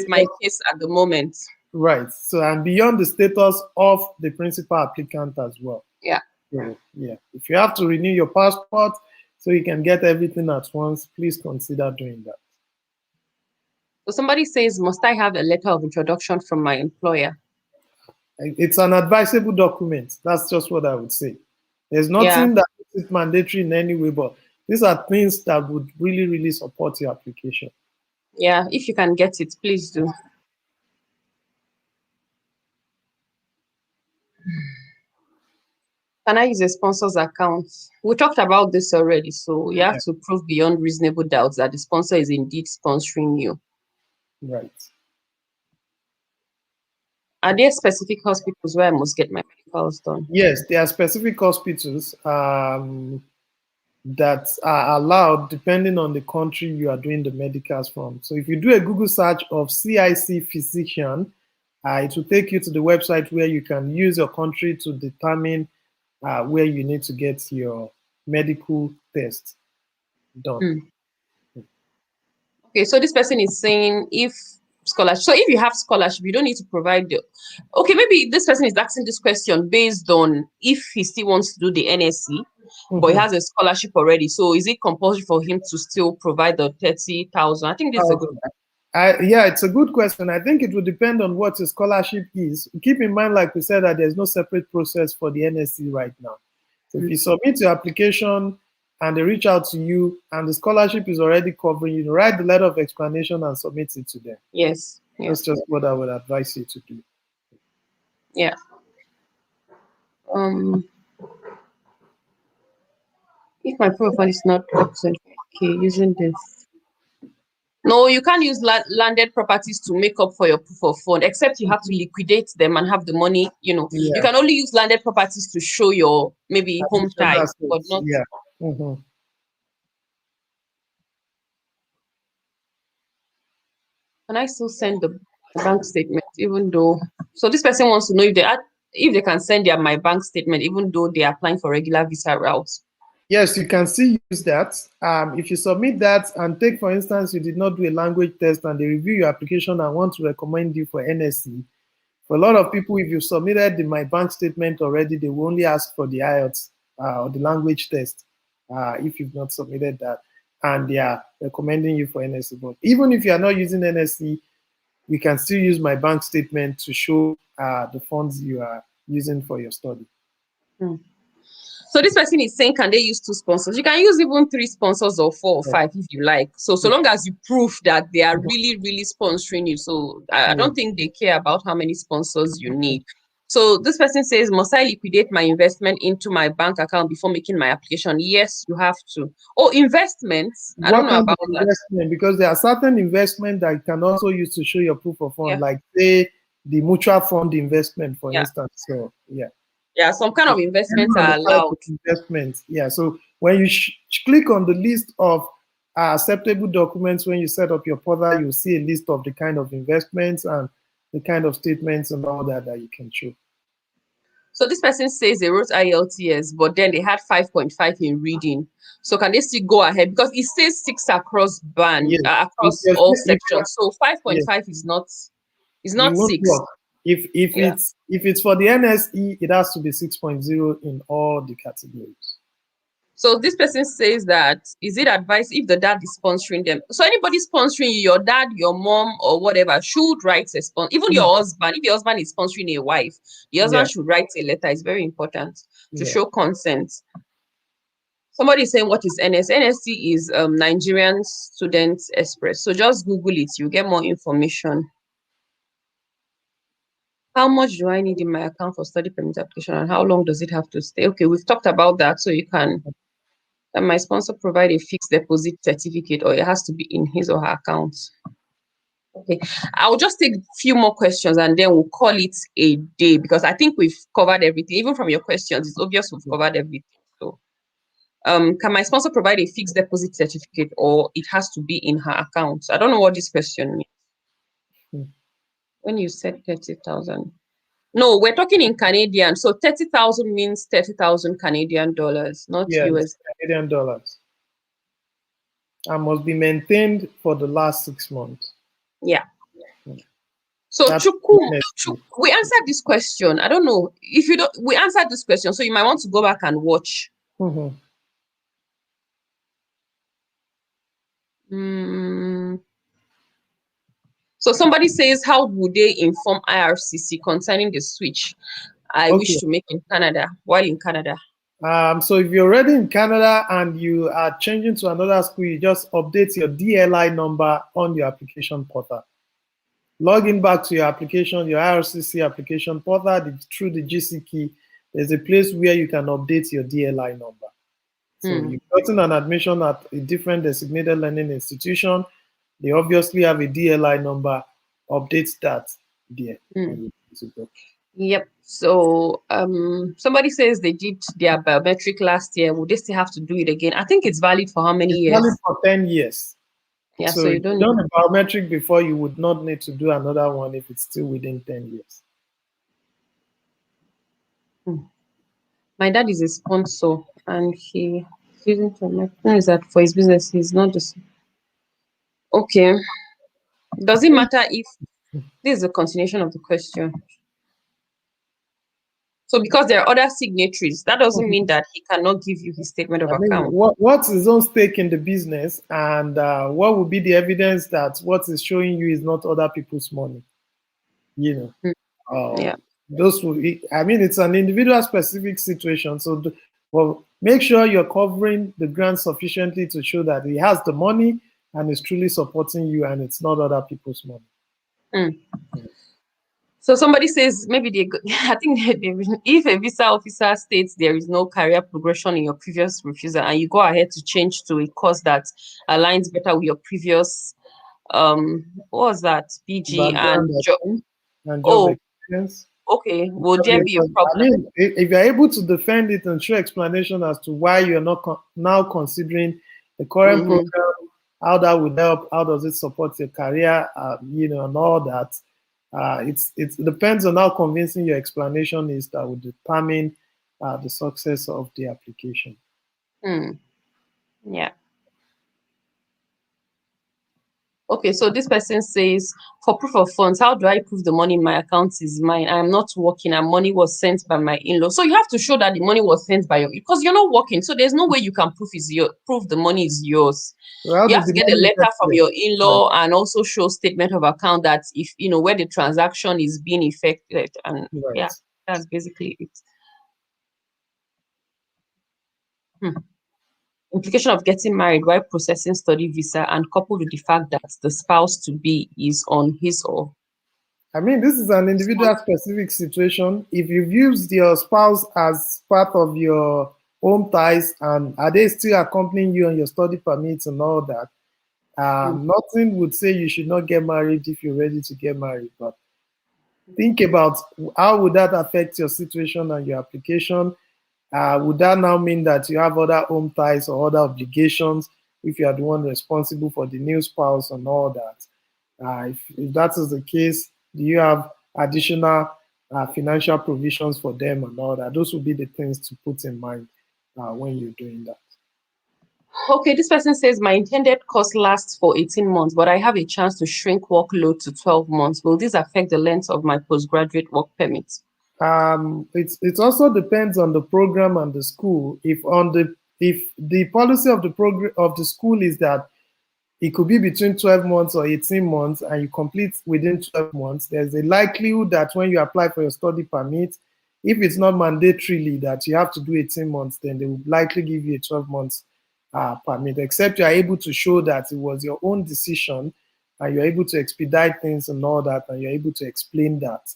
my case at the moment. Right. So, and beyond the status of the principal applicant as well. Yeah. So, yeah. If you have to renew your passport so you can get everything at once, please consider doing that. So somebody says, must I have a letter of introduction from my employer? It's an advisable document. That's just what I would say. There's nothing that is mandatory in any way, but these are things that would really, really support your application. Yeah, if you can get it, please do. Can I use a sponsor's account? We talked about this already, so you have to prove beyond reasonable doubts that the sponsor is indeed sponsoring you. Right. Are there specific hospitals where I must get my medicals done? Yes, there are specific hospitals that are allowed depending on the country you are doing the medicals from. So if you do a Google search of CIC physician, it will take you to the website where you can use your country to determine where you need to get your medical test done. Okay, so this person is saying if scholarship. So if you have scholarship, you don't need to provide the. Okay, maybe this person is asking this question based on if he still wants to do the NSC, but he has a scholarship already. So is it compulsory for him to still provide the 30,000? I think this is a good question. Yeah, it's a good question. I think it will depend on what the scholarship is. Keep in mind, like we said, that there's no separate process for the NSC right now. So if you submit your application and they reach out to you and the scholarship is already covering you, write the letter of explanation and submit it to them. Yes. That's just what I would advise you to do. Yeah. If my profile is not okay, using this. No, you can't use landed properties to make up for your proof of fund, except you have to liquidate them and have the money. You can only use landed properties to show your maybe home type, but not. Yeah. Can I still send the bank statement, even though? So this person wants to know if they can send my bank statement, even though they are applying for regular visa routes. Yes, you can still use that. If you submit that and take, for instance, you did not do a language test and they review your application and want to recommend you for NSC, for a lot of people, if you've submitted my bank statement already, they will only ask for the IELTS or the language test if you've not submitted that, and they are recommending you for NSC. But even if you are not using NSC, you can still use my bank statement to show the funds you are using for your study. So this person is saying, can they use 2 sponsors? You can use even 3 sponsors or 4 or 5 if you like. So long as you prove that they are really, really sponsoring you. So I don't think they care about how many sponsors you need. So this person says, must I liquidate my investment into my bank account before making my application? Yes, you have to. Oh, investments. I don't know about investment, because there are certain investments that you can also use to show your proof of fund, like say the mutual fund investment, for instance. So yeah, some kind of investments are allowed. Investments. Yeah. So when you click on the list of acceptable documents when you set up your portal, you'll see a list of the kind of investments and the kind of statements and all that you can show. So this person says they wrote IELTS, but then they had 5.5 in reading. So can they still go ahead? Because it says 6 across band, across all sections. So 5.5 is not 6. If it's for the NSE, it has to be 6.0 in all the categories. So this person says that, is it advised if the dad is sponsoring them? So anybody sponsoring you, your dad, your mom, or whatever, should write a sponsor. Even your husband, if your husband is sponsoring a wife, the husband should write a letter. It's very important to show consent. Somebody is saying, what is NS? NSC is Nigerian Students Express. So just Google it. You get more information. How much do I need in my account for study permit application, and how long does it have to stay? Okay, we've talked about that. So you can. My sponsor provide a fixed deposit certificate, or it has to be in his or her account. Okay, I'll just take a few more questions and then we'll call it a day, because I think we've covered everything. Even from your questions, it's obvious we've covered everything. So, can my sponsor provide a fixed deposit certificate, or it has to be in her account? I don't know what this question means. When you said 30,000. No, we're talking in Canadian. So 30,000 means 30,000 Canadian dollars, not US. Canadian dollars. And must be maintained for the last 6 months. Yeah. So Chuku, we answered this question. I don't know if you don't. We answered this question, so you might want to go back and watch. So somebody says, how would they inform IRCC concerning the switch I wish to make in Canada while in Canada? So if you're already in Canada and you are changing to another school, you just update your DLI number on your application portal. Log in back to your application, your IRCC application portal through the GC key. There's a place where you can update your DLI number. So you've gotten an admission at a different designated learning institution. They obviously have a DLI number. Update that there. Yep. So somebody says they did their biometric last year. Would they still have to do it again? I think it's valid for how many years? Valid for 10 years. Yeah, So you if don't you've done a biometric before, you would not need to do another one if it's still within 10 years. My dad is a sponsor and he's using to is that for his business. He's not just okay. Does it matter if this is a continuation of the question? So because there are other signatories, that doesn't mean that he cannot give you his statement of account. What's his own stake in the business, and what would be the evidence that what is showing you is not other people's money? You know, Yeah. Those will be, I mean, it's an individual specific situation. So, well, make sure you're covering the grant sufficiently to show that he has the money and is truly supporting you, and it's not other people's money. So somebody says maybe I think if a visa officer states there is no career progression in your previous refusal and you go ahead to change to a course that aligns better with your previous what was that BG and job Experience. Okay, will there be a problem? I mean, if you're able to defend it and show explanation as to why you're not now considering the current program, how that would help, how does it support your career, and all that. It depends on how convincing your explanation is that will determine the success of the application. Yeah. Okay, so this person says, for proof of funds, how do I prove the money in my account is mine? I am not working and money was sent by my in-law. So you have to show that the money was sent by you because you're not working. So there's no way you can prove the money is yours. Well, you have to get a letter from your in-law and also show statement of account that if where the transaction is being effected. And yeah, that's basically it. Implication of getting married while processing study visa and coupled with the fact that the spouse to be is on his or. I mean, this is an individual specific situation. If you've used your spouse as part of your home ties and are they still accompanying you on your study permits and all that, nothing would say you should not get married if you're ready to get married. But think about how would that affect your situation and your application. Would that now mean that you have other home ties or other obligations if you are the one responsible for the new spouse and all that? If that is the case, do you have additional financial provisions for them and all that? Those would be the things to put in mind when you're doing that. Okay, this person says my intended course lasts for 18 months, but I have a chance to shrink workload to 12 months. Will this affect the length of my postgraduate work permit? It also depends on the program and the school. If the policy of the program of the school is that it could be between 12 months or 18 months and you complete within 12 months, there's a likelihood that when you apply for your study permit, if it's not mandatorily that you have to do 18 months, then they will likely give you a 12 months permit, except you are able to show that it was your own decision and you're able to expedite things and all that, and you're able to explain that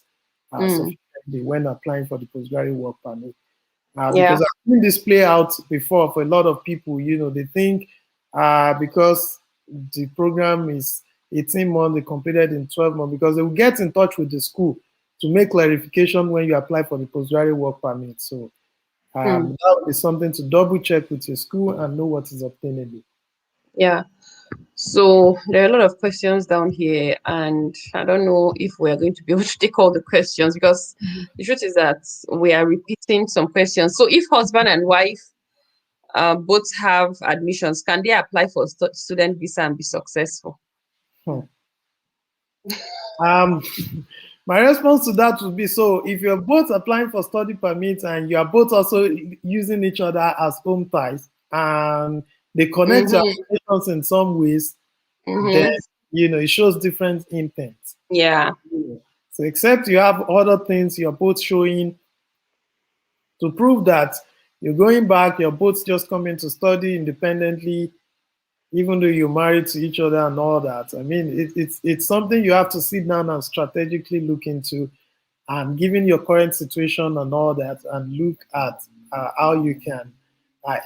sufficiently when applying for the postgraduate work permit. Because I've seen this play out before for a lot of people, they think because the program is 18 months, they completed in 12 months, because they will get in touch with the school to make clarification when you apply for the postgraduate work permit. So that would be something to double check with your school and know what is obtainable. Yeah. So there are a lot of questions down here, and I don't know if we are going to be able to take all the questions because the truth is that we are repeating some questions. So if husband and wife both have admissions, can they apply for student visa and be successful? My response to that would be, so if you're both applying for study permits and you are both also using each other as home ties and they connect your applications in some ways, then it shows different intent. Yeah. So except you have other things you're both showing to prove that You're going back, you're both just coming to study independently, even though you're married to each other and all that. I mean, it's something you have to sit down and strategically look into, and given your current situation and all that, and look at how you can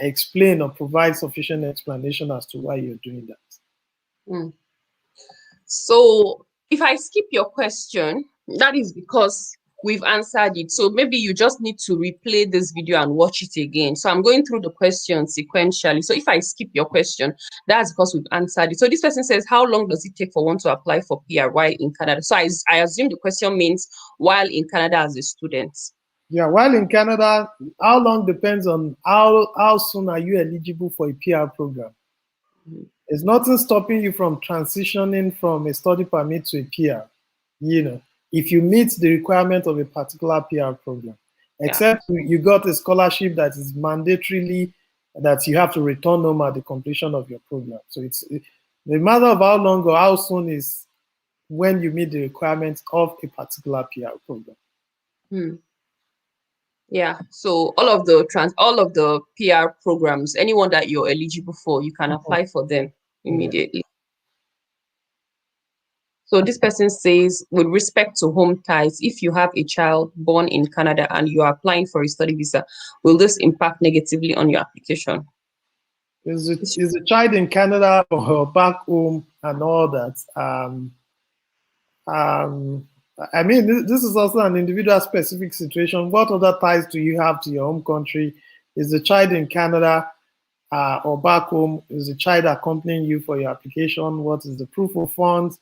explain or provide sufficient explanation as to why you're doing that. Mm. So if I skip your question, that is because we've answered it. So maybe you just need to replay this video and watch it again. So I'm going through the questions sequentially. So if I skip your question, that's because we've answered it. So this person says, how long does it take for one to apply for PR while in Canada? So I assume the question means while in Canada as a student. Yeah, while in Canada, how long depends on how soon are you eligible for a PR program. Mm-hmm. There's nothing stopping you from transitioning from a study permit to a PR, if you meet the requirement of a particular PR program, except you got a scholarship that is mandatorily that you have to return home at the completion of your program. So the matter of how long or how soon is when you meet the requirements of a particular PR program. Yeah, so all of the PR programs, anyone that you're eligible for, you can apply for them immediately. So this person says, with respect to home ties, if you have a child born in Canada and you are applying for a study visa, will this impact negatively on your application? Is a child in Canada or back home and all that? I mean, this is also an individual specific situation. What other ties do you have to your home country? Is the child in Canada or back home? Is the child accompanying you for your application? What is the proof of funds?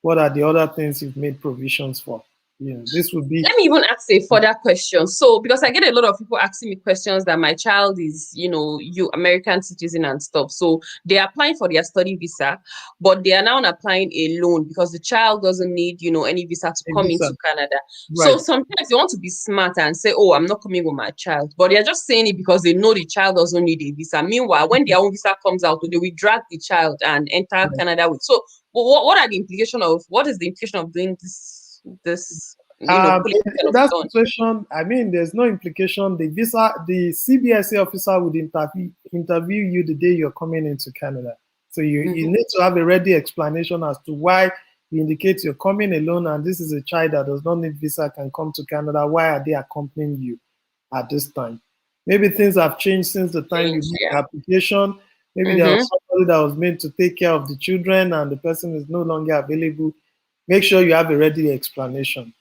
What are the other things you've made provisions for? This would be. Let me even ask a further question. So, because I get a lot of people asking me questions that my child is, you American citizen and stuff. So they're applying for their study visa, but they are now applying a loan because the child doesn't need, any visa to come into Canada. Right. So sometimes they want to be smart and say, oh, I'm not coming with my child. But they're just saying it because they know the child doesn't need a visa. Meanwhile, when their own visa comes out, they will drag the child and enter Canada with. So what is the implication of doing this? In that situation, I mean, there's no implication. The CBSA officer would interview you the day you're coming into Canada. So you need to have a ready explanation as to why you indicate you're coming alone and this is a child that does not need visa, can come to Canada. Why are they accompanying you at this time? Maybe things have changed since the time you made the application. Maybe there was somebody that was meant to take care of the children and the person is no longer available. Make sure you have a ready explanation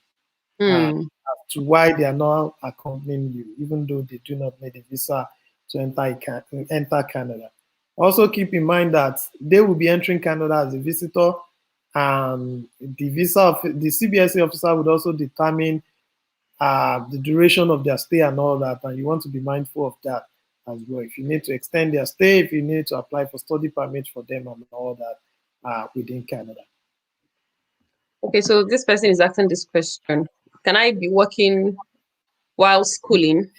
as to why they are not accompanying you, even though they do not need a visa to enter Canada. Also keep in mind that they will be entering Canada as a visitor, and the CBSA officer would also determine the duration of their stay and all that, and you want to be mindful of that as well. If you need to extend their stay, if you need to apply for study permits for them and all that within Canada. Okay, so this person is asking this question. Can I be working while schooling?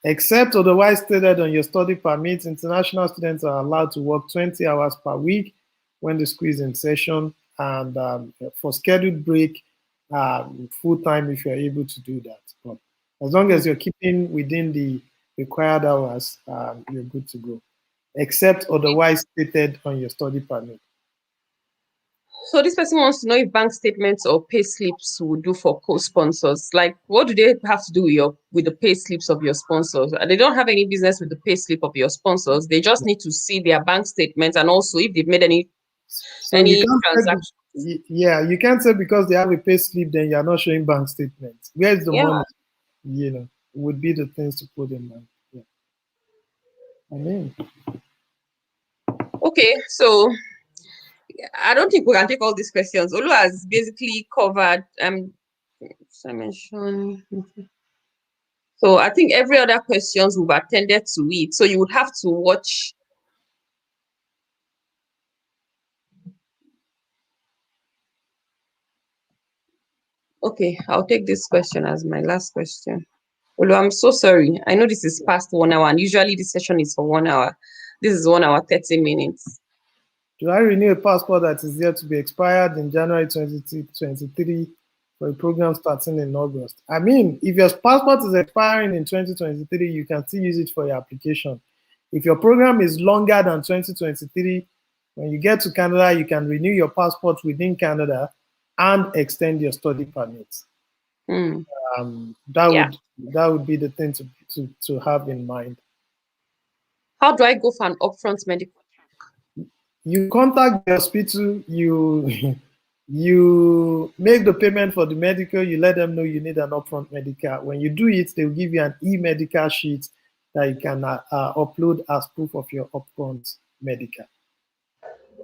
Except otherwise stated on your study permit, international students are allowed to work 20 hours per week when the school is in session, and for scheduled break, full-time if you're able to do that. But as long as you're keeping within the required hours, you're good to go, except otherwise stated on your study permit. So this person wants to know if bank statements or pay slips will do for co-sponsors. Like, what do they have to do with the pay slips of your sponsors? They don't have any business with the pay slip of your sponsors. They just need to see their bank statements, and also if they've made any transactions. You can't say because they have a pay slip, then you're not showing bank statements. Where's the money? Would be the things to put in mind. Yeah. I mean. Okay, so I don't think we can take all these questions. Olu has basically covered so I think every other questions we've attended to it. So you would have to watch. Okay, I'll take this question as my last question. Olu, I'm so sorry. I know this is past 1 hour, and usually this session is for 1 hour. This is 1 hour, 30 minutes. Do I renew a passport that is yet to be expired in January 2023 for a program starting in August. I mean, if your passport is expiring in 2023, you can still use it for your application. If your program is longer than 2023, when you get to Canada, you can renew your passport within Canada and extend your study permit. That would be the thing to have in mind. How do I go for an upfront medical? You contact the hospital, you make the payment for the medical, you let them know you need an upfront medical. When you do it, they'll give you an e-medical sheet that you can upload as proof of your upfront medical.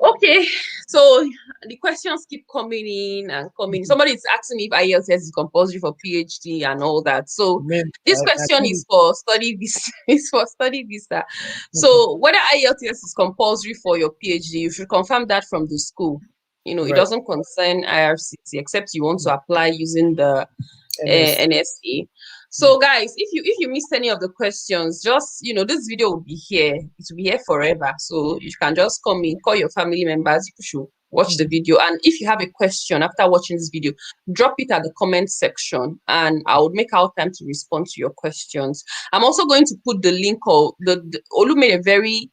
Okay, so the questions keep coming in and coming. Somebody is asking if IELTS is compulsory for PhD and all that. So this question is for study visa. It's for study visa. So whether IELTS is compulsory for your PhD, you should confirm that from the school. You know, it doesn't concern IRCC except you want to apply using the NSA. So guys, if you missed any of the questions, just, you know, this video will be here. It will be here forever. So you can just come in, call your family members. You should watch the video. And if you have a question after watching this video, drop it at the comment section and I will make out time to respond to your questions. I'm also going to put the link of the Olu made a very,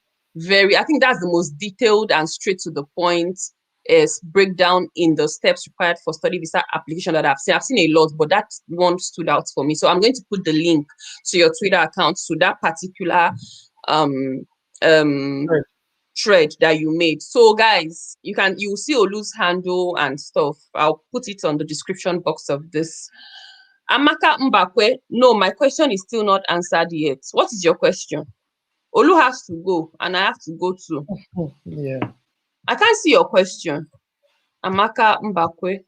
I think that's the most detailed and straight to the point is breakdown in the steps required for study visa application that I've seen. I've seen a lot, but that one stood out for me. So I'm going to put the link to your Twitter account to that particular thread that you made. So guys, you'll see Olu's handle and stuff. I'll put it on the description box of this. Amaka Mbakwe, no, my question is still not answered yet. What is your question? Olu has to go and I have to go too. Yeah. I can't see your question. Amaka Mbakwe.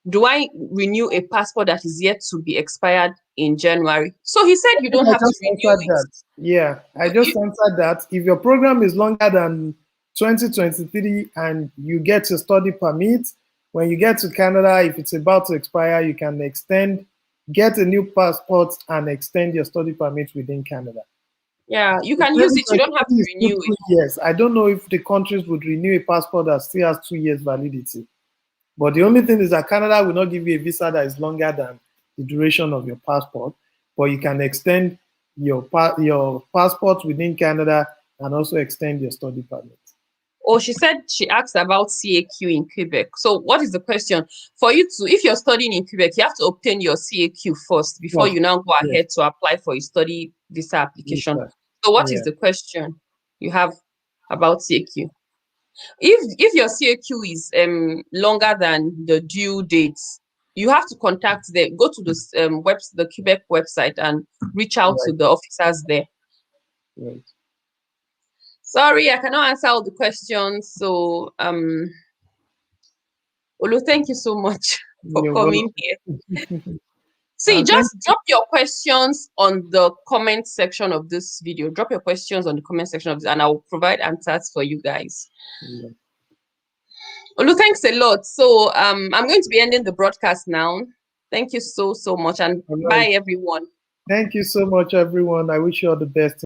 Do I renew a passport that is yet to be expired in January? So he said you don't have to renew it. Yeah, I just answered that. If your program is longer than 2023 and you get a study permit, when you get to Canada, if it's about to expire, you can get a new passport and extend your study permit within Canada. Yeah, you can use it. You don't have to renew it. Yes, I don't know if the countries would renew a passport that still has 2 years validity. But the only thing is that Canada will not give you a visa that is longer than the duration of your passport. But you can extend your passport within Canada and also extend your study permit. Oh, she asked about CAQ in Quebec. So what is the question? For you to, if you're studying in Quebec, you have to obtain your CAQ first before you now go ahead to apply for a study visa application. So what is the question you have about CAQ? If your CAQ is longer than the due dates, you have to contact them. Go to the Quebec website and reach out to the officers there. Right. Sorry, I cannot answer all the questions. So, Olu, thank you so much for coming here. See, just drop your questions on the comment section of this video. Drop your questions on the comment section of this, and I will provide answers for you guys. Yeah. Olu, thanks a lot. So, I'm going to be ending the broadcast now. Thank you so much, and bye, everyone. Thank you so much, everyone. I wish you all the best.